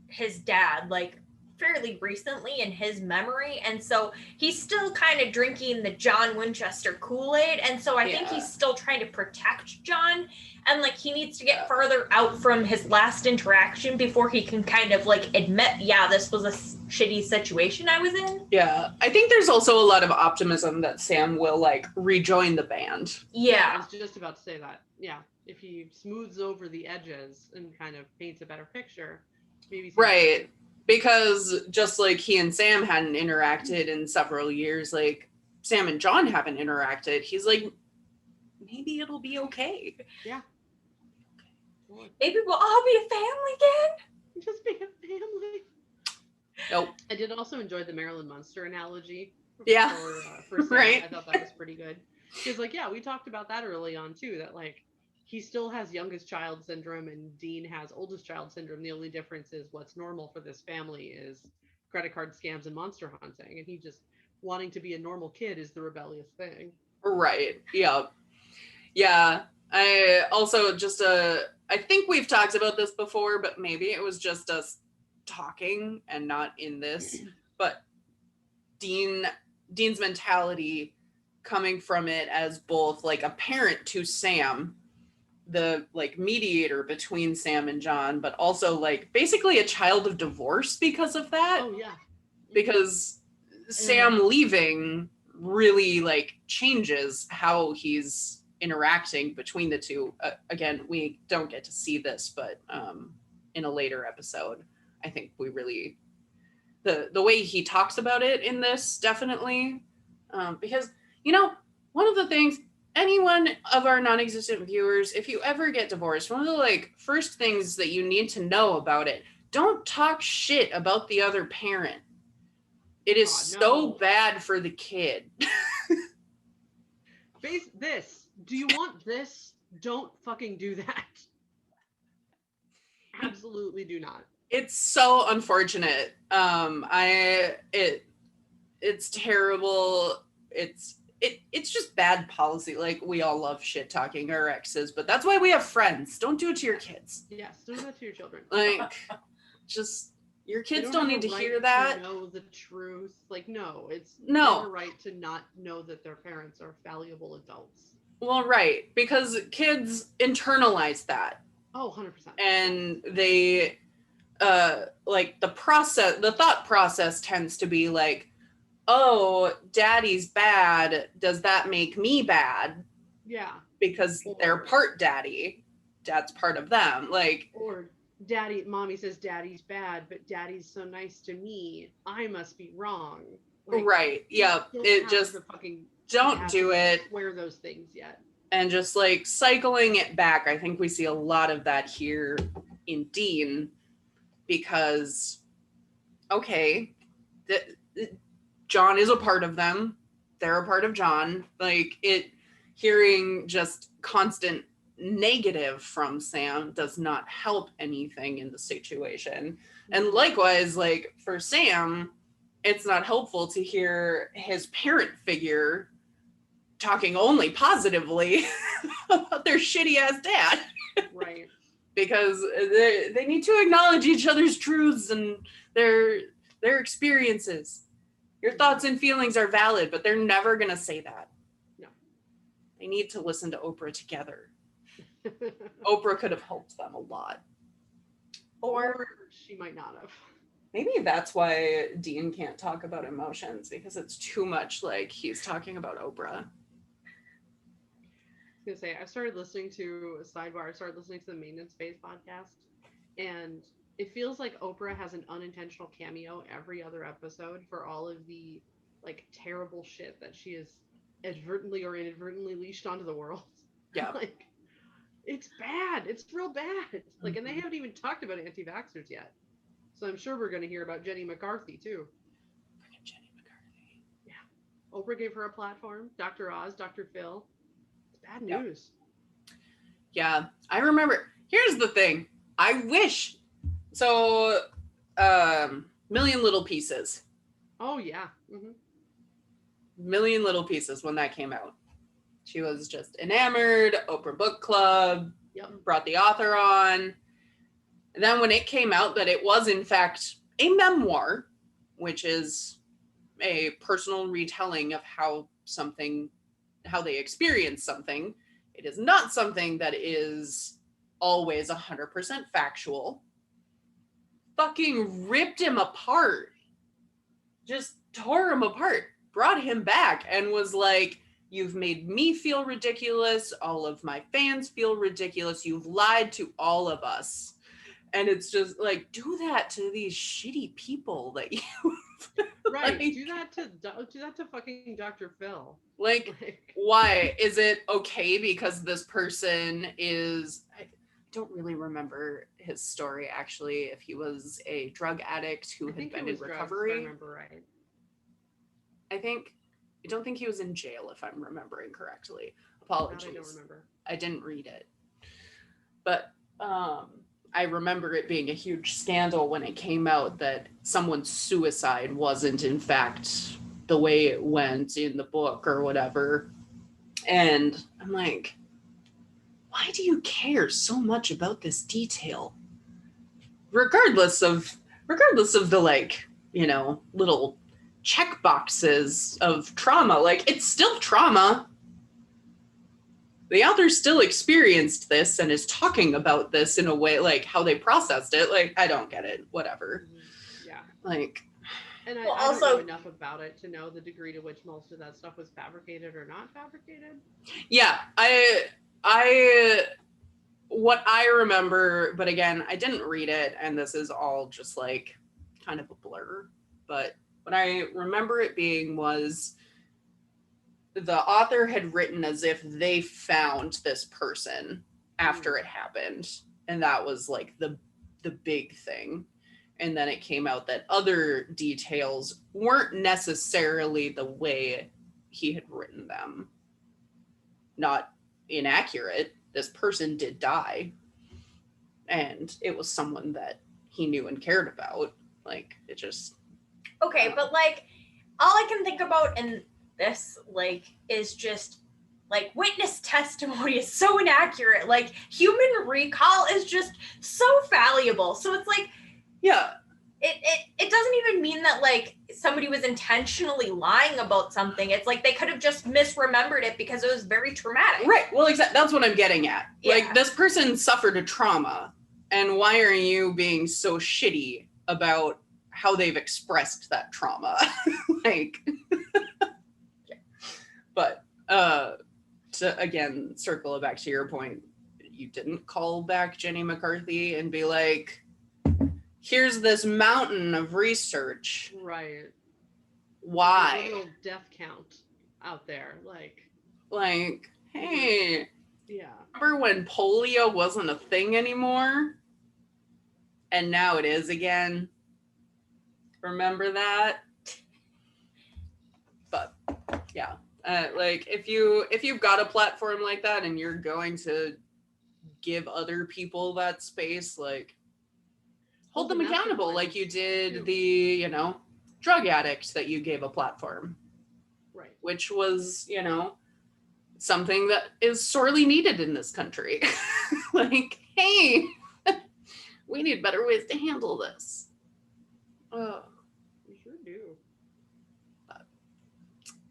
his dad like fairly recently in his memory. And so he's still kind of drinking the John Winchester Kool-Aid. And so I think he's still trying to protect John. And like, he needs to get further out from his last interaction before he can kind of like admit, yeah, this was a shitty situation I was in. Yeah. I think there's also a lot of optimism that Sam will like rejoin the band. I Yeah. was just about to say that. Yeah. If he smooths over the edges and kind of paints a better picture, maybe. Right. Because just like he and Sam hadn't interacted in several years, like Sam and John haven't interacted, he's like, maybe it'll be okay. Yeah. Maybe we'll all be a family again. Just be a family. Nope. I did also enjoy the Marilyn Munster analogy. Yeah. For Sam. Right. I thought that was pretty good. Because like, yeah, we talked about that early on too, that like he still has youngest child syndrome and Dean has oldest child syndrome. The only difference is what's normal for this family is credit card scams and monster hunting. And he just wanting to be a normal kid is the rebellious thing. Right. Yeah. Yeah. I also just I think we've talked about this before, but maybe it was just us talking and not in this. But Dean's mentality coming from it as both like a parent to Sam, the like mediator between Sam and John, but also like basically a child of divorce because of that. Oh yeah. Because Sam leaving really like changes how he's interacting between the two. Again, we don't get to see this, but in a later episode, I think we really the way he talks about it in this definitely, because you know, one of the things, anyone of our non-existent viewers, if you ever get divorced, one of the like first things that you need to know about it, don't talk shit about the other parent. It is so bad for the kid. Face this. Do you want this? Don't fucking do that. Absolutely do not. It's so unfortunate. It's terrible. It's just bad policy. Like, we all love shit talking our exes, but that's why we have friends. Don't do it to your kids. Yes, do that to your children. Like, just your kids don't need to have a hear right that. to know the truth. Like, no, it's No. their right to not know that their parents are fallible adults. Well, right, because kids internalize that, Oh, 100%. and they like the thought process tends to be like, oh, daddy's bad, does that make me bad? Yeah. Because they're part daddy. Dad's part of them. Like, or mommy says daddy's bad, but daddy's so nice to me, I must be wrong. Like, right. Yeah. It just don't do it. Swear those things yet. And just like cycling it back, I think we see a lot of that here in Dean, because okay, John is a part of them. They're a part of John. Like, hearing just constant negative from Sam does not help anything in the situation. And likewise, like for Sam, it's not helpful to hear his parent figure talking only positively about their shitty ass dad. Right. Because they need to acknowledge each other's truths and their experiences. Your thoughts and feelings are valid, but they're never going to say that. No. They need to listen to Oprah together. Oprah could have helped them a lot. Or she might not have. Maybe that's why Dean can't talk about emotions, because it's too much like he's talking about Oprah. I was gonna say, I started listening to the Maintenance Phase podcast, and it feels like Oprah has an unintentional cameo every other episode for all of the like terrible shit that she has advertently or inadvertently leashed onto the world. Yeah. Like, it's bad. It's real bad. Like, and they haven't even talked about anti-vaxxers yet. So I'm sure we're going to hear about Jenny McCarthy too. Freaking Jenny McCarthy. Yeah. Oprah gave her a platform. Dr. Oz, Dr. Phil. It's bad news. Yeah. I remember. Here's the thing. I wish. So, Million Little Pieces. Oh, yeah. Mm-hmm. Million Little Pieces, when that came out. She was just enamored. Oprah Book Club. Yep. Brought the author on. And then when it came out that it was in fact a memoir, which is a personal retelling of how they experience something, it is not something that is always 100% factual. Fucking ripped him apart. Just tore him apart. Brought him back and was like, you've made me feel ridiculous. All of my fans feel ridiculous. You've lied to all of us. And it's just like, do that to these shitty people that you right. like, do that to fucking Dr. Phil. Like, why is it okay because this person is, I don't really remember his story actually, if he was a drug addict who had been in recovery. Drugs, if I remember right. I don't think he was in jail, if I'm remembering correctly. Apologies. I don't remember. I didn't read it. But I remember it being a huge scandal when it came out that someone's suicide wasn't in fact the way it went in the book or whatever. And I'm like, why do you care so much about this detail? Regardless of the, like, you know, little check boxes of trauma, like, it's still trauma. The author still experienced this and is talking about this in a way, like, how they processed it. Like, I don't get it. Whatever. Yeah. like, and I also don't know enough about it to know the degree to which most of that stuff was fabricated or not fabricated. Yeah, what I remember, but again, I didn't read it, and this is all just like kind of a blur, but what I remember it being was the author had written as if they found this person after it happened, and that was like the big thing. And then it came out that other details weren't necessarily the way he had written them. Not inaccurate. This person did die, and it was someone that he knew and cared about. Like, it just... Okay, but like, all I can think about in this, like, is just, like, witness testimony is so inaccurate. Like, human recall is just so fallible. So it's like, yeah, it doesn't even mean that, like, somebody was intentionally lying about something. It's like they could have just misremembered it because it was very traumatic. right. Well, exactly. That's what I'm getting at. Yeah. Like, this person suffered a trauma, and why are you being so shitty about how they've expressed that trauma. Like, but to again circle it back to your point, you didn't call back Jenny McCarthy and be like, here's this mountain of research. Right. Why? There's a little death count out there. Like, hey, Yeah. remember when polio wasn't a thing anymore? And now it is again. Remember that? But yeah, like if you've got a platform like that and you're going to give other people that space, like hold them accountable, like you did the drug addict that you gave a platform, Right. which was something that is sorely needed in this country. Like, hey, we need better ways to handle this. Oh. We sure do.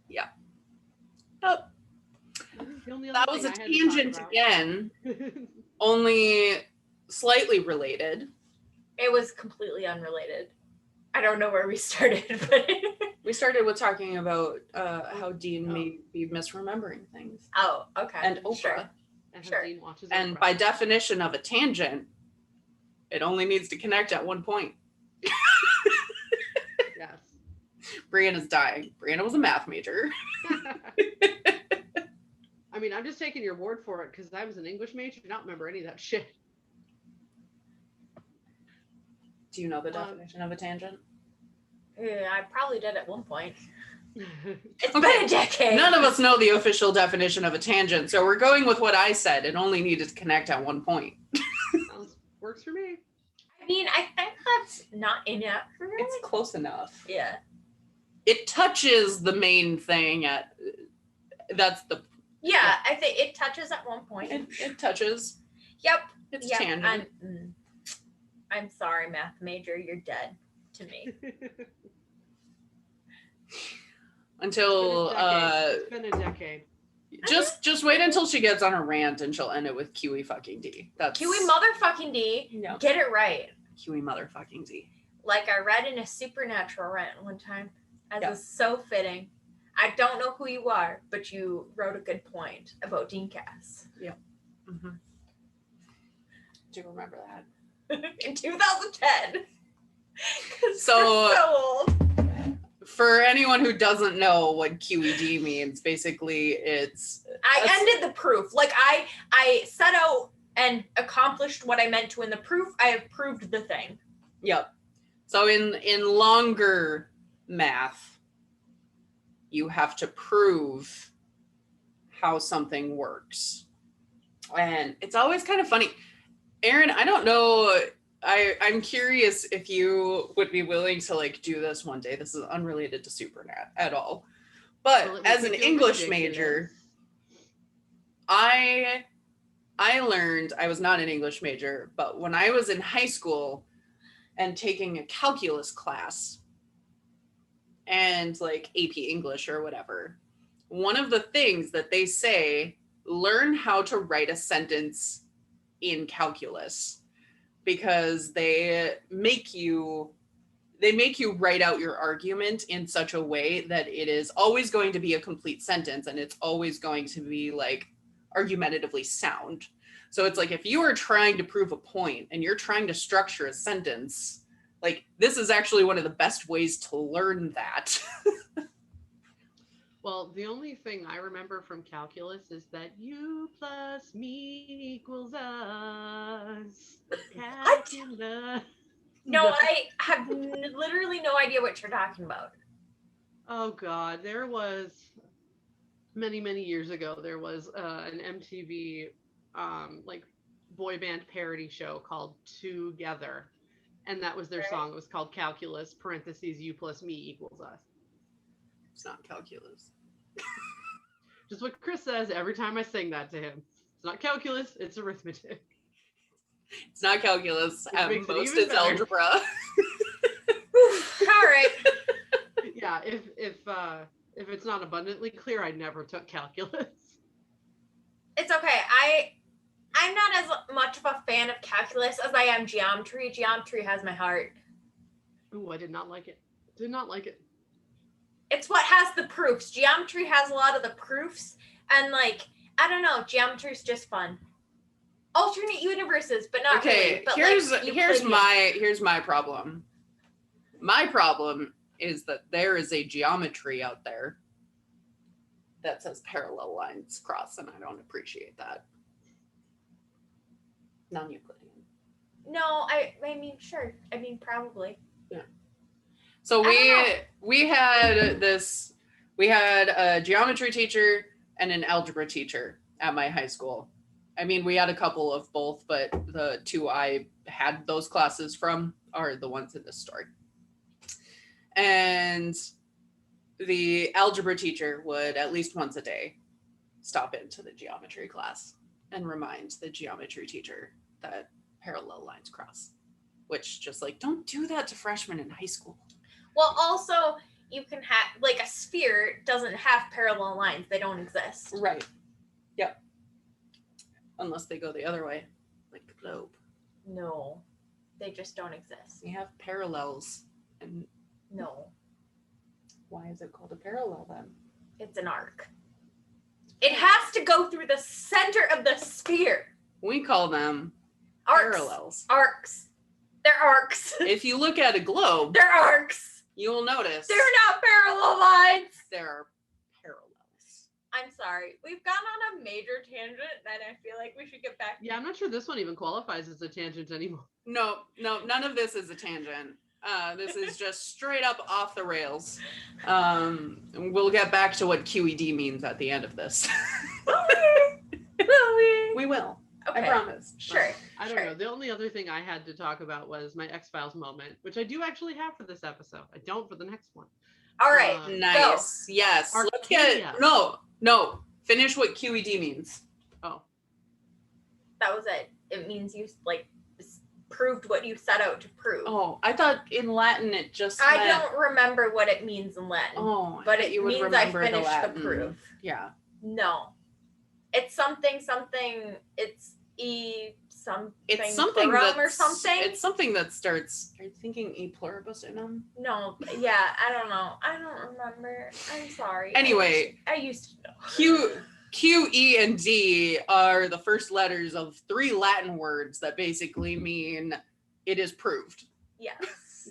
Yeah. Oh, that was a tangent again, only slightly related. It was completely unrelated. I don't know where we started, but We started with talking about how Dean may be misremembering things. oh, okay. And Oprah. Sure. Sure. Dean watches And Oprah. by definition of a tangent, it only needs to connect at one point. Yes. Brianna's dying. Brianna was a math major. I mean, I'm just taking your word for it because I was an English major. I don't remember any of that shit. Do you know the definition of a tangent? Yeah, I probably did at one point. It's Okay. been a decade. None of us know the official definition of a tangent, so we're going with what I said. It only needed to connect at one point. Works for me. I mean, I think that's not inaccurate. It's close enough. Yeah. It touches the main thing that's the Yeah, I think it touches at one point. it touches. Yep. It's Yep. tangent. I'm sorry, math major. You're dead to me. Until It's been a decade. just wait until she gets on a rant and she'll end it with Kiwi fucking D. That's Kiwi motherfucking D. Yeah. Get it right. Kiwi motherfucking D. Like I read in a Supernatural rant one time, as Yeah. is so fitting. I don't know who you are, but you wrote a good point about Dean Cass Mm-hmm. Do you remember that? in 2010. So- we're so old. For anyone who doesn't know what QED means, basically it's I ended the proof. Like I set out and accomplished what I meant to in the proof. I have proved the thing. yep. So in longer math, you have to prove how something works. And it's always kind of funny. Aaron, I don't know. I'm curious if you would be willing to like do this one day. This is unrelated to Supernat at all. But Well, it as would an feel English ridiculous. major, I learned, I was not an English major, but when I was in high school and taking a calculus class and like AP English or whatever, one of the things that they say, learn how to write a sentence in calculus, because they make you write out your argument in such a way that it is always going to be a complete sentence and it's always going to be like argumentatively sound. So it's like if you are trying to prove a point and you're trying to structure a sentence, like this is actually one of the best ways to learn that. Well, the only thing I remember from calculus is that u plus me equals us. Calculus. No, I have literally no idea what you're talking about. Oh God, there was many years ago. There was an MTV like boy band parody show called Together, and that was their Right. song. It was called Calculus (parentheses u plus me equals us). It's not calculus. Just what Chris says every time I sing that to him. It's not calculus, it's arithmetic. It's not calculus. Which At makes it most even it's better. algebra. All right. Yeah, if it's not abundantly clear, I never took calculus. It's okay. I'm not as much of a fan of calculus as I am geometry. Geometry has my heart. Ooh, I did not like it. Did not like it. It's what has the proofs. Geometry has a lot of the proofs, and like I don't know, geometry's just fun. Alternate universes, but not Okay, really. But here's like, here's my problem. My problem is that there is a geometry out there that says parallel lines cross, and I don't appreciate that. Non-Euclidean. No, I mean sure. I mean probably. So I we had a geometry teacher and an algebra teacher at my high school. I mean, we had a couple of both, but the two I had those classes from are the ones in this story. And the algebra teacher would at least once a day stop into the geometry class and remind the geometry teacher that parallel lines cross, which just like, don't do that to freshmen in high school. Well, also you can have like a sphere doesn't have parallel lines; they don't exist. Right. Yep. Unless they go the other way, like the globe. No, they just don't exist. We have parallels. And No, why is it called a parallel then? it's an arc. It has to go through the center of the sphere. We call them Arcs. parallels. Arcs. They're arcs. If you look at a globe, They're arcs. you will notice They're not parallel lines. there are parallels. I'm sorry. We've gone on a major tangent, and I feel like we should get back. Yeah, I'm not sure this one even qualifies as a tangent anymore. No, none of this is a tangent. This is just straight up off the rails. We'll get back to what QED means at the end of this. Will we? We will. Okay. I promise. Sure. I don't Sure. know. The only other thing I had to talk about was my X-Files moment, which I do actually have for this episode. I don't for the next one. All right. Nice. Yes. Let's Arcadia. get no. Finish what QED means. Oh, That was it. It means you like proved what you set out to prove. Oh, I thought in Latin it just I meant, don't remember what it means in Latin, Oh, but thought it you would means I remember finished the Latin. proof. Yeah. No, it's something. It's It's something plurum or that's something. It's something that starts. Are you thinking e pluribus unum? No, yeah, I don't know. I don't remember. I'm sorry. Anyway. I used to know. Q, E, and D are the first letters of 3 Latin words that basically mean it is proved. Yes.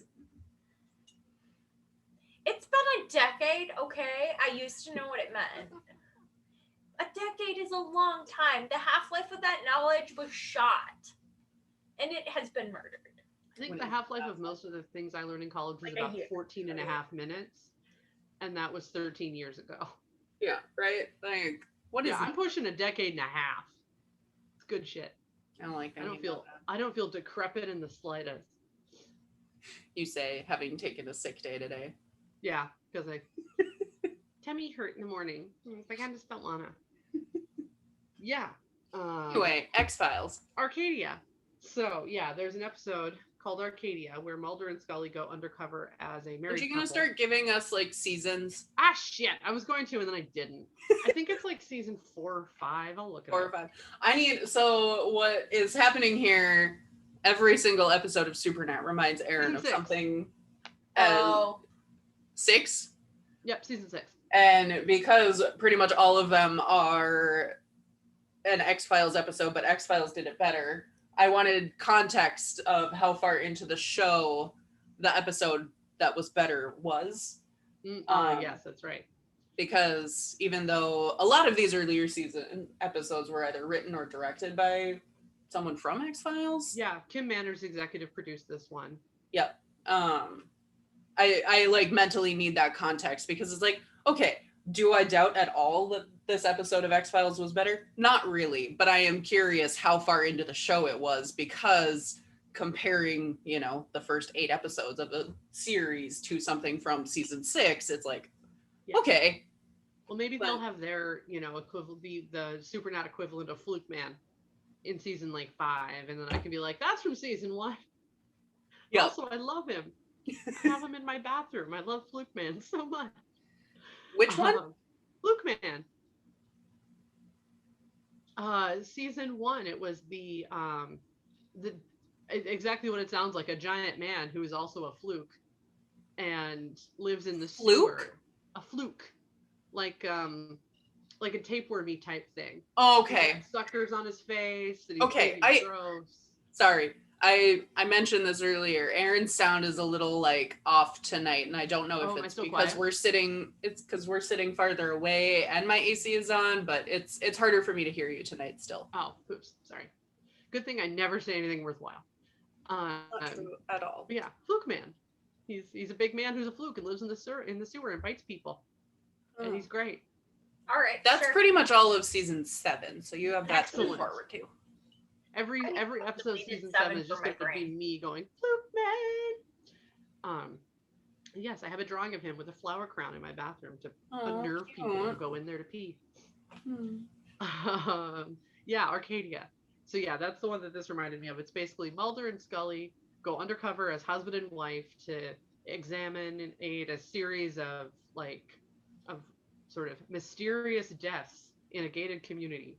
It's been a decade, okay? I used to know what it meant. A decade is a long time. The half-life of that knowledge was shot. And it has been murdered. I think When the it- half-life of most of the things I learned in college was Like a about year. 14 and a half minutes. And that was 13 years ago. Yeah, right? Like, what is Yeah, I'm pushing a decade and a half. It's good shit. I don't like I any don't of feel that. I don't feel decrepit in the slightest. You say, having taken a sick day today. Yeah, because I tummy hurt in the morning. It's like I just don't wanna. Yeah. Anyway, X-Files. Arcadia. So yeah, there's an episode called Arcadia where Mulder and Scully go undercover as a married Are you going to couple. start giving us, like, seasons? Ah shit! I was going to and then I didn't. I think it's like season 4 or 5. I'll look it 4 or up. 5. So what is happening here, every single episode of Supernet reminds Aaron Season of 6. something. Oh. 6? Yep, season 6. And because pretty much all of them are an X-Files episode, but X-Files did it better, I wanted context of how far into the show the episode that was better was. Yes, that's right. Because even though a lot of these earlier season episodes were either written or directed by someone from X-Files. Yeah, Kim Manners executive produced this one. Yep. I like mentally need that context because it's like, okay, do I doubt at all that this episode of X-Files was better? Not really, but I am curious how far into the show it was because comparing, the first 8 episodes of the series to something from season 6, it's like, Yeah. okay. Well, maybe But- they'll have their, equivalent, be the Supernaut equivalent of Fluke Man in season like 5, and then I can be like, that's from season 1. Yeah. Also, I love him. I have him in my bathroom. I love Fluke Man so much. Which one? Fluke Man. Season 1, it was exactly what it sounds like, a giant man who is also a fluke. and lives in the Fluke? sewer. A fluke, like a tapewormy type thing. Oh, He okay. got suckers on his face. And he's Okay, big and gross. Sorry. I mentioned this earlier. Aaron's sound is a little like off tonight, and I don't know Oh, if am I it's still because quiet? it's because we're sitting farther away and my AC is on, but it's harder for me to hear you tonight still. Oh, oops, sorry. Good thing I never say anything worthwhile. Not true at all. But yeah, Fluke Man. He's a big man who's a fluke and lives in the sewer and bites people, and he's great. All right. That's sure. pretty much all of season 7, so you have that to look Excellent. forward to. Every I episode of deleted season 7 7 is just from my going to be brain. me going Fluke Man. Yes, I have a drawing of him with a flower crown in my bathroom to unnerve people who go in there to pee. Yeah, Arcadia. So yeah, that's the one that this reminded me of. It's basically Mulder and Scully go undercover as husband and wife to examine and aid a series of sort of mysterious deaths in a gated community.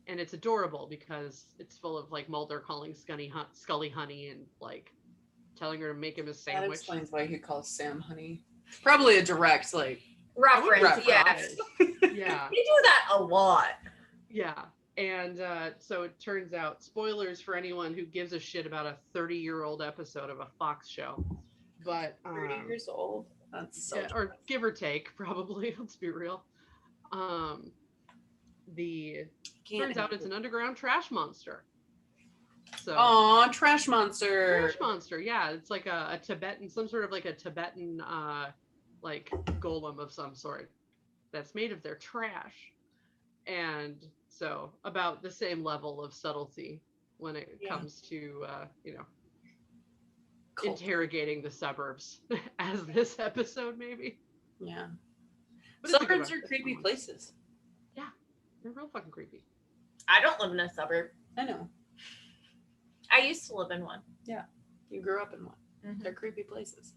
And it's adorable because it's full of like Mulder calling Scully honey and like telling her to make him a That sandwich. explains why he calls Sam honey. Probably a direct like Reference. Yeah. Yeah. We do that a lot. Yeah. And so it turns out, spoilers for anyone who gives a shit about a 30-year-old episode of a Fox show, but 30 years old. That's so yeah, or give or take, probably. Let's be real. Turns out it's an underground trash monster. So Aw, trash monster. trash monster, yeah, it's like a Tibetan, some sort of like a Tibetan like golem of some sort that's made of their trash. And so about the same level of subtlety when it comes to Cult. interrogating the suburbs as this episode maybe. Yeah. But it's a good Suburbs one. are creepy places. Yeah, they're real fucking creepy. I don't live in a suburb. I know. I used to live in one. You grew up in one. Mhm. They're creepy places.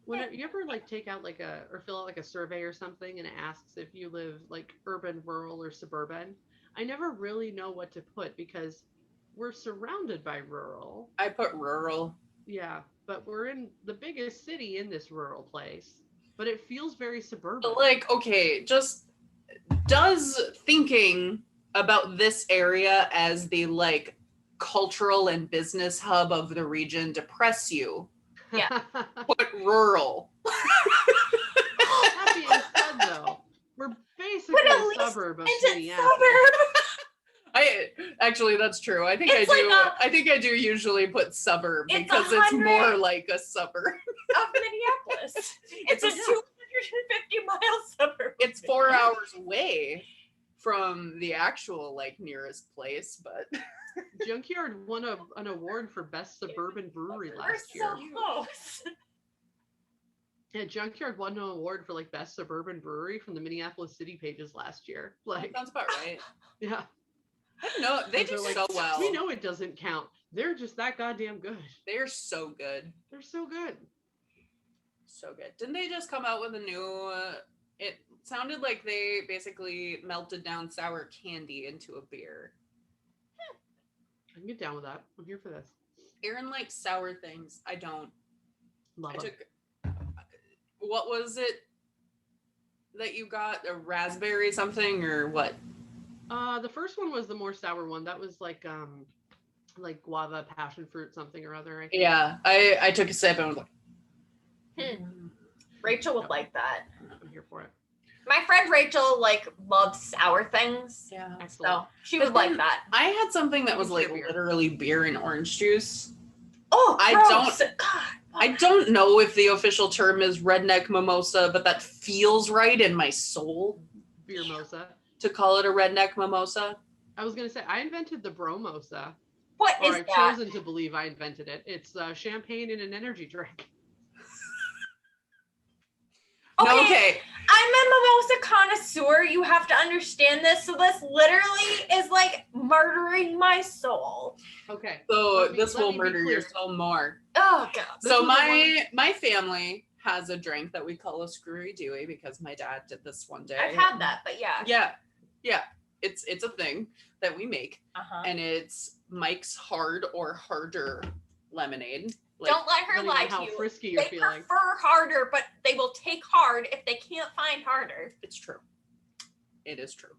When you ever like take out like or fill out like a survey or something and it asks if you live like urban, rural, or suburban, I never really know what to put because we're surrounded by rural. I put rural. Yeah, but we're in the biggest city in this rural place, but it feels very suburban. But like, okay, just does thinking about this area as the like cultural and business hub of the region depress you? Yeah. Put rural. That being said, though, we're basically at a least suburb of It's a Minneapolis. suburb. Actually that's true. I think It's I think I do usually put suburb It's because it's 100 more like a suburb. Of Minneapolis. It's a 250 mile suburb. It's 4 hours away from the actual like nearest place, but Junkyard won an award for best suburban brewery We're last year. so close. Yeah, Junkyard won an award for like best suburban brewery from the Minneapolis City Pages last year. Like, that sounds about right. yeah, No, they do They're so well. we know it doesn't count. They're just that goddamn good. They're so good. They're so good. So good. Didn't they just come out with a new it sounded like they basically melted down sour candy into a beer. I can get down with that. I'm here for this. Aaron likes sour things. I don't. Love I it. took what was it that you got? A raspberry something or what? The first one was the more sour one. That was like guava, passion fruit, something or other. I think. Yeah. I took a sip and was like, Rachel would like that. I'm here for it. My friend Rachel like loves sour things, yeah. Excellent. so she But would like then- that. I had something that was like Beer. literally beer and orange juice. Oh, I gross. God. I don't know if the official term is redneck mimosa, but that feels right in my soul Beer mosa. to call it a redneck mimosa. I was gonna say I invented the bromosa, What or is I've that? chosen to believe I invented it. It's champagne in an energy drink. No, okay. I'm a mimosa connoisseur. You have to understand this. So this literally is like murdering my soul. Okay. So Let me- this let will me be murder your clear. soul more. Oh god. This So was the my family has a drink that we call a screwy dewey because my dad did this one day. I've had that, but yeah. Yeah. It's a thing that we make, Uh-huh. and it's Mike's Hard or Harder lemonade. Don't let her depending lie on how to you. frisky you're They feeling. prefer harder, but they will take hard if they can't find harder. It's true. It is true.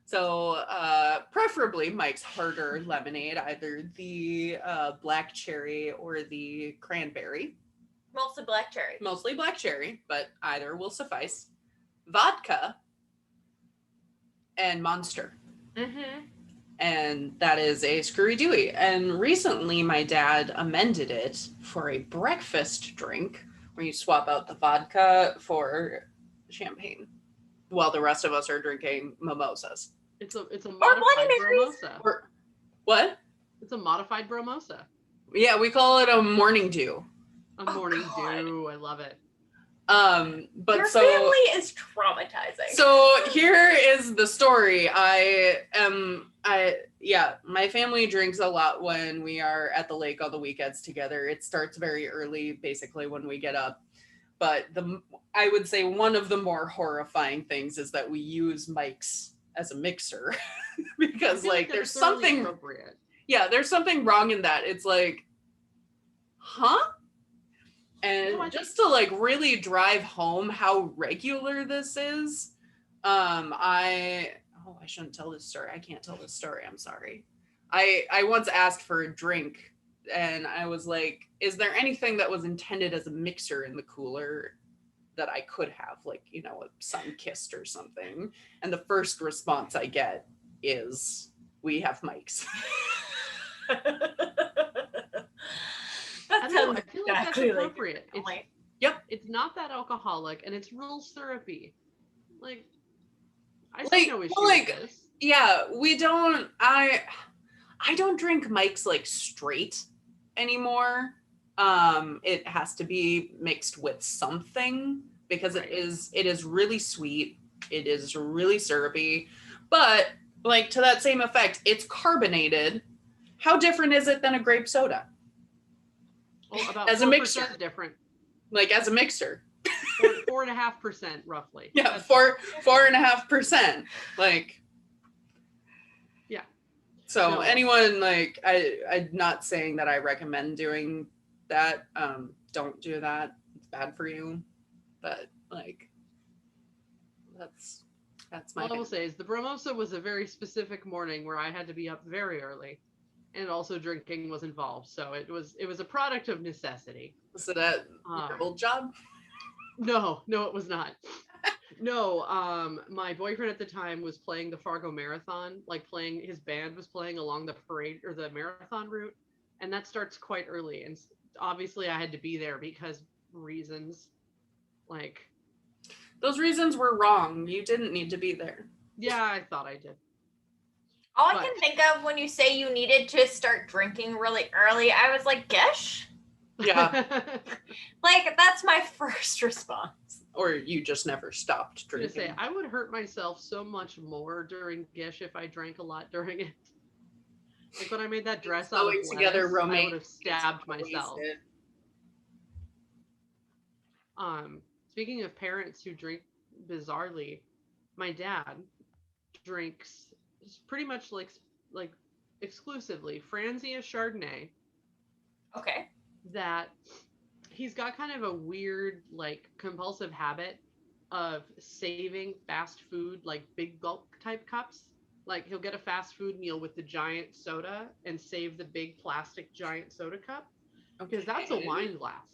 So preferably Mike's harder lemonade, either the black cherry or the cranberry. Mostly black cherry. Mostly black cherry, but either will suffice. Vodka and Monster. Mm-hmm. And that is a Screwy Dewey. And recently my dad amended it for a breakfast drink where you swap out the vodka for champagne while the rest of us are drinking mimosas. It's a Bloody modified Marys. bromosa. Or, what? It's a modified bromosa. Yeah, we call it a morning dew. A Oh, morning God. dew. I love it. But Your so family is traumatizing. So here is the story. My family drinks a lot when we are at the lake on the weekends together. It starts very early, basically when we get up. But I would say one of the more horrifying things is that we use mics as a mixer because I feel like that's there's thoroughly something, appropriate. yeah, there's something wrong in that. It's like, huh? And No, I just to like really drive home how regular this is, I shouldn't tell this story. I can't tell this story. I'm sorry. I once asked for a drink and I was like, is there anything that was intended as a mixer in the cooler that I could have, like, you know, a Sunkist or something? And the first response I get is, we have mics. I That don't know, sounds I feel like that's exactly like appropriate. your family. It's not that alcoholic and it's real syrupy. Like, I Like- see no issue well, like, with this. Yeah, we don't. I don't drink mics like straight anymore. It has to be mixed with something because Right. it is really sweet. It is really syrupy, but like to that same effect, it's carbonated. How different is it than a grape soda? Well, about as a 4% mixture. different. Like as a mixer? 4.5% roughly. Yeah, That's 4.5%. Like, Yeah. So No. anyone like I'm not saying that I recommend doing that. Don't do that. It's bad for you. But like that's my All I will opinion. say is the Bromosa was a very specific morning where I had to be up very early, and also drinking was involved. So it was a product of necessity. Was it at your old job? No, it was not. No, my boyfriend at the time was playing the Fargo Marathon, like his band was playing along the parade or the marathon route, and that starts quite early. And obviously I had to be there because reasons. Like, Those reasons were wrong. You didn't need to be there. yeah, I thought I did. All I But- can think of when you say you needed to start drinking really early, I was like, Gish? Yeah. Like, that's my first response. Or you just never stopped I was gonna drinking. say, I would hurt myself so much more during Gish if I drank a lot during it. Like when I made that dress out of Sewing together lettuce, I would romaine have stabbed Wasted. myself. Speaking of parents who drink bizarrely, my dad drinks pretty much like exclusively Franzia Chardonnay. Okay. That he's got kind of a weird, like, compulsive habit of saving fast food, like big gulp type cups. Like he'll get a fast food meal with the giant soda and save the big plastic giant soda cup because that's a Okay. wine glass.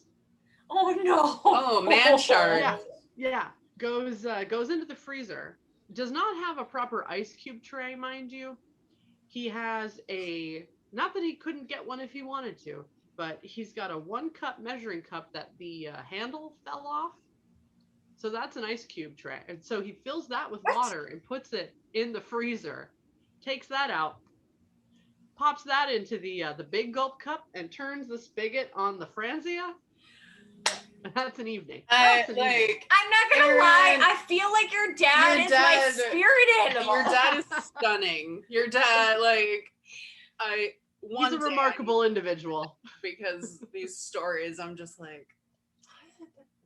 Oh no. Oh, man shard. Yeah. Yeah, goes into the freezer. Does not have a proper ice cube tray, mind you. He has not that he couldn't get one if he wanted to, but he's got a 1 cup measuring cup that the handle fell off. So that's an ice cube tray. And so he fills that with water and puts it in the freezer, takes that out, pops that into the big gulp cup and turns the spigot on the Franzia. That's an evening. That's an evening. Like I'm not gonna Aaron, lie, I feel like your dad is my dad- spirit animal. your dad is stunning. Your dad, like, He's a remarkable individual. because these stories, I'm just like,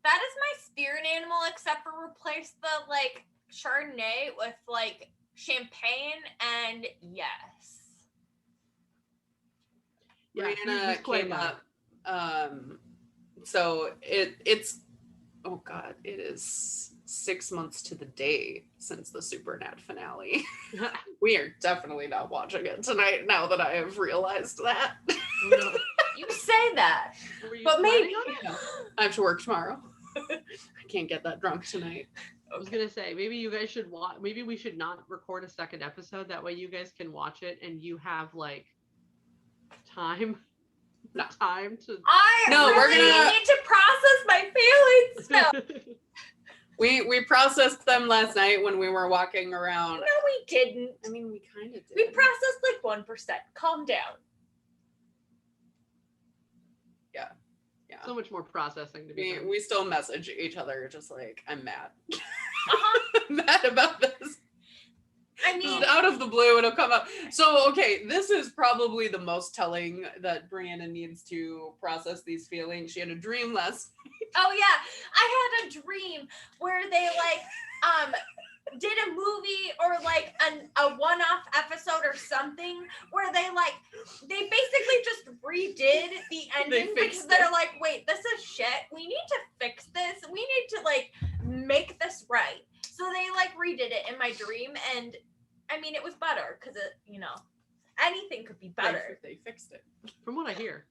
That is my spirit animal, except for replace the like Chardonnay with like champagne and yes. Yeah, Brianna he's quite came young. up. So it's oh god, it is 6 months to the day since the Supernat finale. We are definitely not watching it tonight now that I have realized that. Oh, no. You say that, Were you but planning maybe. on it? I have to work tomorrow. I can't get that drunk tonight. I was gonna say maybe you guys should watch. Maybe we should not record a second episode. That way you guys can watch it and you have like time. No. Time to. I No, we're really gonna- need to process my feelings still. We processed them last night when we were walking around. No, we didn't. I mean, we kind of did. We processed like 1%. Calm down. Yeah. So much more processing to be done. We still message each other just like, I'm mad. Uh-huh. I'm mad about this. I mean, Just out of the blue, it'll come up. So, okay, this is probably the most telling that Brianna needs to process these feelings. She had a dream last. oh yeah, I had a dream where they like did a movie or like a one-off episode or something where they basically just redid the ending because fixed they're it. like, wait, this is shit. We need to fix this. We need to like make this right. So they like redid it in my dream, and I mean it was better because it, you know, anything could be better. They fixed it. From what I hear.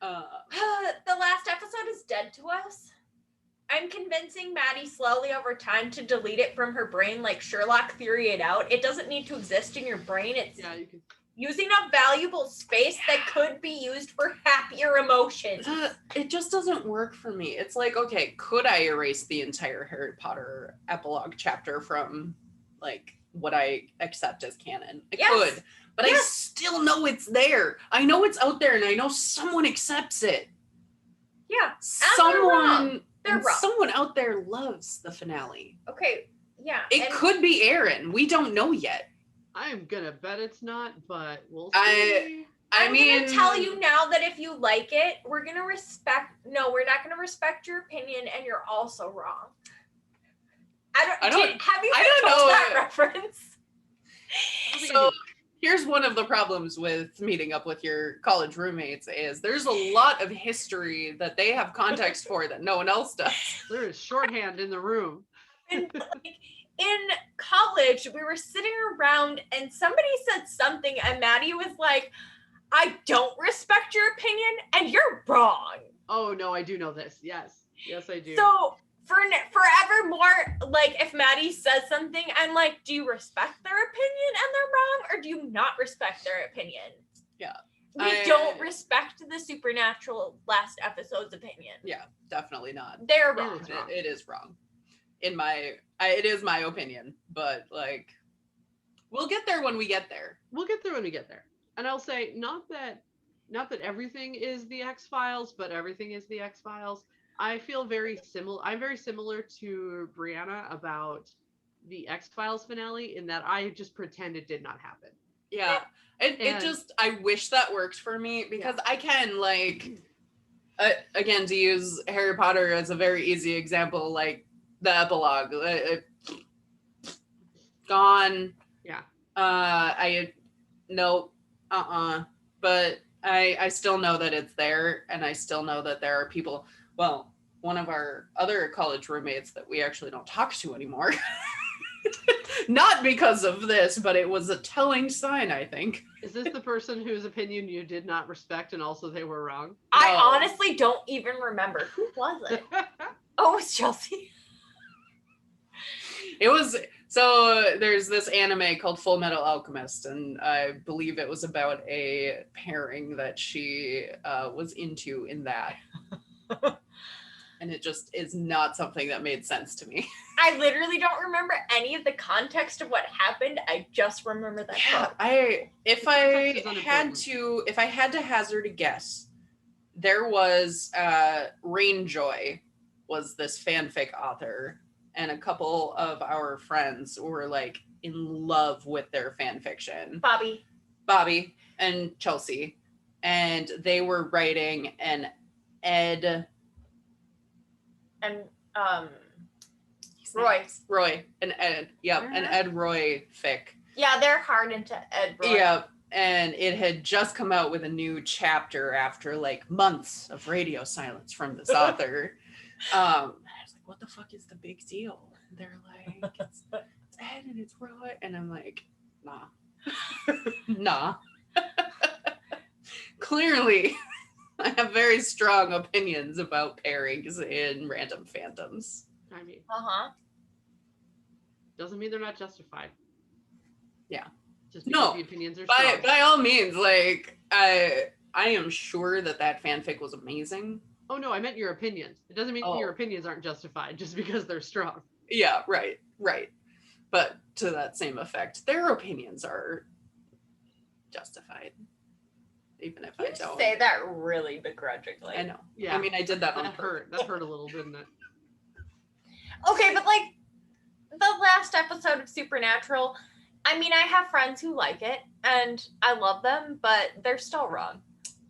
The last episode is dead to us. I'm convincing Maddie slowly over time to delete it from her brain, like Sherlock theory it out. It doesn't need to exist in your brain. It's Yeah, you can. using up valuable space that could be used for happier emotions. It just doesn't work for me. It's like, okay, could I erase the entire Harry Potter epilogue chapter from like what I accept as canon? I Yes. could, but I Yes. still know it's there. I know it's out there and I know someone accepts it. Yeah, they're wrong. They're wrong. Someone out there loves the finale. Okay, yeah. It and could be Aaron. We don't know yet. I am gonna bet it's not, but we'll I- see. I I'm mean, gonna tell you now that if you like it, we're not gonna respect your opinion, and you're also wrong. I don't- Have you I been don't told know that it. reference? I think I So do. here's one of the problems with meeting up with your college roommates is there's a lot of history that they have context for that no one else does. There is shorthand in the room. And like, in college, we were sitting around and somebody said something, and Maddie was like, I don't respect your opinion, and you're wrong. Oh no, I do know this. Yes, yes, I do. So forevermore, like if Maddie says something, I'm like, do you respect their opinion and they're wrong, or do you not respect their opinion? Yeah. We don't respect the supernatural last episode's opinion. Yeah, definitely not. They're It wrong. is wrong. It is wrong. It is my opinion, but like we'll get there when we get there. We'll get there when we get there. And I'll say, not that everything is the X-Files, but everything is the X-Files. I feel very similar. I'm very similar to Brianna about the X-Files finale in that I just pretend it did not happen. Yeah. It And- just I wish that worked for me because I can like again to use Harry Potter as a very easy example, like the epilogue gone. Yeah. But I still know that it's there, and I still know that there are people. Well, one of our other college roommates that we actually don't talk to anymore. Not because of this, but it was a telling sign, I think. Is this the person whose opinion you did not respect and also they were wrong? I No. honestly don't even remember. Who was it? Oh, it was Chelsea. It was so there's this anime called Full Metal Alchemist, and I believe it was about a pairing that she was into in that. And it just is not something that made sense to me. I literally don't remember any of the context of what happened. I just remember that. Yeah, quote. if I had to hazard a guess, there was Rainjoy was this fanfic author, and a couple of our friends were like in love with their fan fiction. Bobby and Chelsea, and they were writing an Ed And Roy. an Ed, yep, an Ed Roy fic. Yeah, they're hard into Ed Roy. Yeah, and it had just come out with a new chapter after like months of radio silence from this author. And I was like, what the fuck is the big deal? And they're like, it's Ed and it's Roy. And I'm like, nah. Nah. Clearly, I have very strong opinions about pairings in random fandoms. I mean, doesn't mean they're not justified. Yeah. Just because the opinions are strong. By all means, like I am sure that fanfic was amazing. Oh no, I meant your opinions. It doesn't mean your opinions aren't justified just because they're strong. Yeah, right. But to that same effect, their opinions are justified. Even if I don't say that really begrudgingly. I know. Yeah. I mean, I did that on That purpose. hurt. That hurt a little, didn't it? Okay, but like the last episode of Supernatural, I mean, I have friends who like it and I love them, but they're still wrong.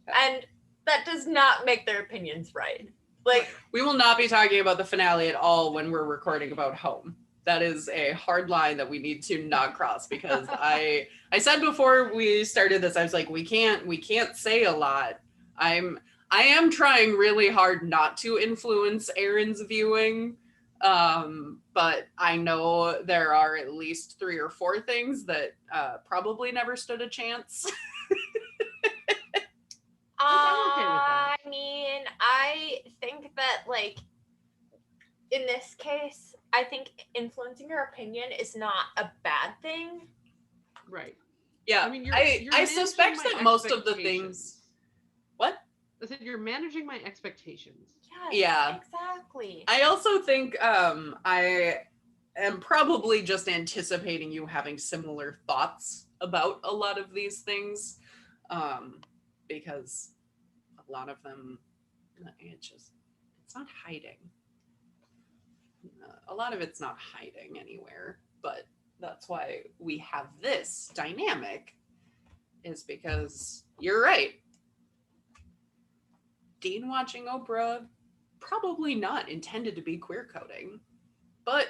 And that does not make their opinions right. Like, we will not be talking about the finale at all when we're recording about Home. That is a hard line that we need to not cross, because I said before we started this, I was like, we can't say a lot. I am trying really hard not to influence Aaron's viewing. But I know there are at least 3 or 4 things that probably never stood a chance. I'm okay with that. I mean, I think that, like, in this case, I think influencing your opinion is not a bad thing. Right. Yeah, I mean, I suspect that most of the things. What? I said you're managing my expectations. Yes, Yeah. Exactly. I also think I am probably just anticipating you having similar thoughts about a lot of these things, because a lot of them, it's not hiding. A lot of it's not hiding anywhere, but that's why we have this dynamic, is because you're right. Dean watching Oprah, probably not intended to be queer coding, but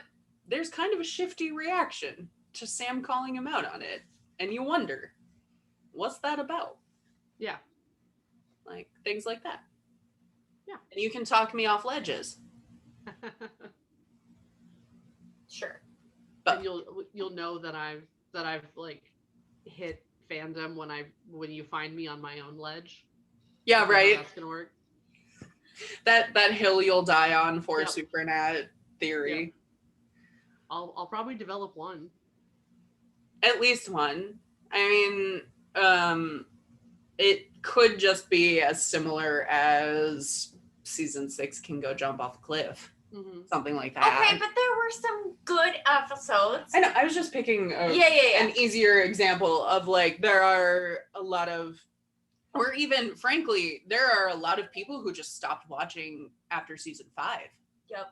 there's kind of a shifty reaction to Sam calling him out on it, and you wonder, what's that about? Yeah. Like, things like that. Yeah. And you can talk me off ledges. Sure. But you'll know that I've like hit fandom when you find me on my own ledge. Yeah, right. That's gonna work. That hill you'll die on for Yep. Supernat theory. Yep. I'll probably develop one. At least one. I mean, it could just be as similar as season 6 can go jump off a cliff. Mm-hmm. Something like that. Okay, but there were some good episodes. I know. I was just picking Yeah. an easier example of, like, there are a lot of, or even frankly, there are a lot of people who just stopped watching after season 5. Yep.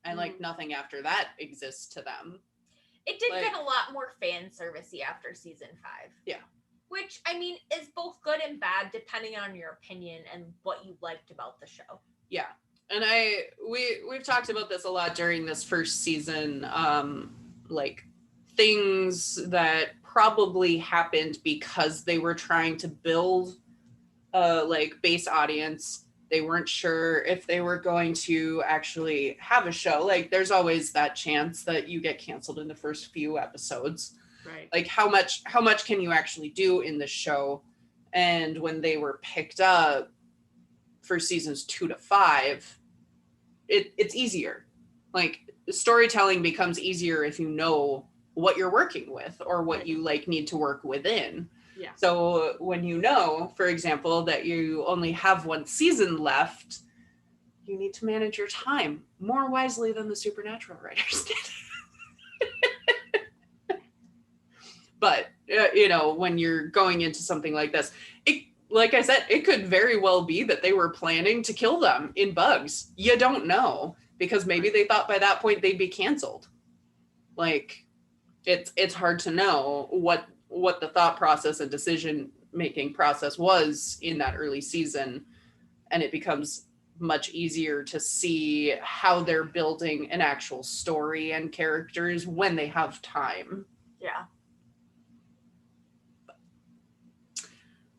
And like nothing after that exists to them. It did Like, get a lot more fan servicey after season 5. Yeah. Which, I mean, is both good and bad depending on your opinion and what you liked about the show. Yeah. And we've talked about this a lot during this first season, like things that probably happened because they were trying to build like base audience. They weren't sure if they were going to actually have a show. Like, there's always that chance that you get canceled in the first few episodes. Right. Like, how much can you actually do in the show? And when they were picked up for seasons 2 to 5, it's easier. Like, storytelling becomes easier if you know what you're working with or what you like need to work within. Yeah. So when you know, for example, that you only have 1 season left, you need to manage your time more wisely than the Supernatural writers did. But, you know, when you're going into something like this, like I said, it could very well be that they were planning to kill them in Bugs. You don't know, because maybe they thought by that point they'd be canceled. Like, it's hard to know what the thought process and decision making process was in that early season, and it becomes much easier to see how they're building an actual story and characters when they have time. Yeah.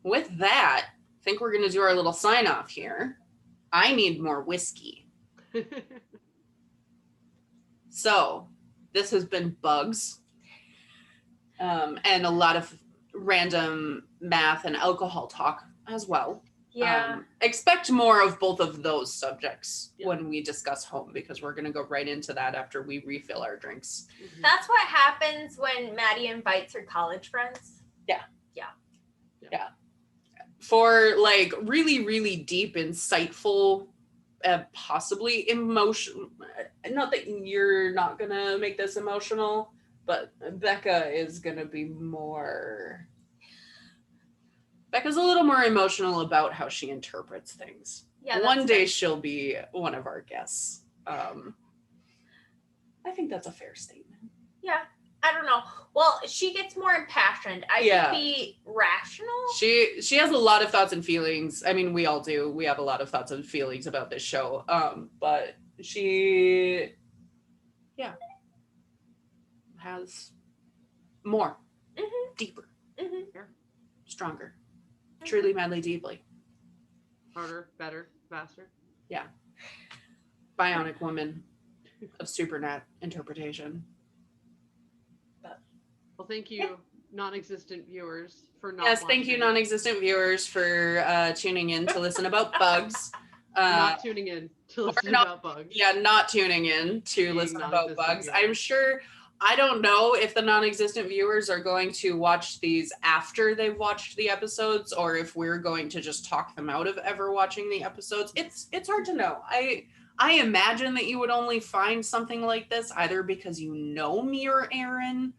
with that, I think we're gonna do our little sign off here. I need more whiskey. So this has been Bugs, and a lot of random math and alcohol talk as well. Yeah. Expect more of both of those subjects when we discuss home, because we're going to go right into that after we refill our drinks. That's what happens when Maddie invites her college friends. For like really, really deep, insightful, possibly emotional. Not that you're not going to make this emotional, but Becca is going to be more. Becca's a little more emotional about how she interprets things. Yeah. One day she'll be one of our guests. I think that's a fair statement. Yeah. I don't know. Well, she gets more impassioned. I Yeah. could be rational. She has a lot of thoughts and feelings. I mean, we all do. We have a lot of thoughts and feelings about this show. But she, has more, deeper, stronger, truly, madly, deeply. Harder, better, faster. Yeah. Bionic woman of supernat interpretation. Well, thank you, non-existent viewers, for not Yes, thank you, watching. non-existent viewers, for tuning in to listen about bugs. Not tuning in to listen about bugs. Yeah, not tuning in to Being listen about non-existent bugs. viewers. I'm sure, I don't know if the non-existent viewers are going to watch these after they've watched the episodes, or if we're going to just talk them out of ever watching the episodes. It's hard to know. I imagine that you would only find something like this either because you know me or Aaron,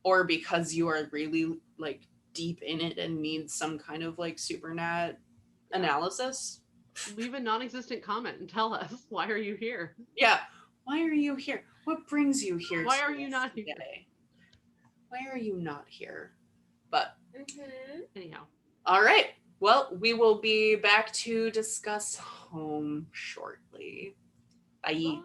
or because you are really like deep in it and need some kind of like supernat analysis. Leave a non-existent comment and tell us, why are you here? Yeah. Why are you here? What brings you here? Why are you not here? today? Why are you not here? But Anyhow. all right. Well, we will be back to discuss home shortly. Bye. Bye.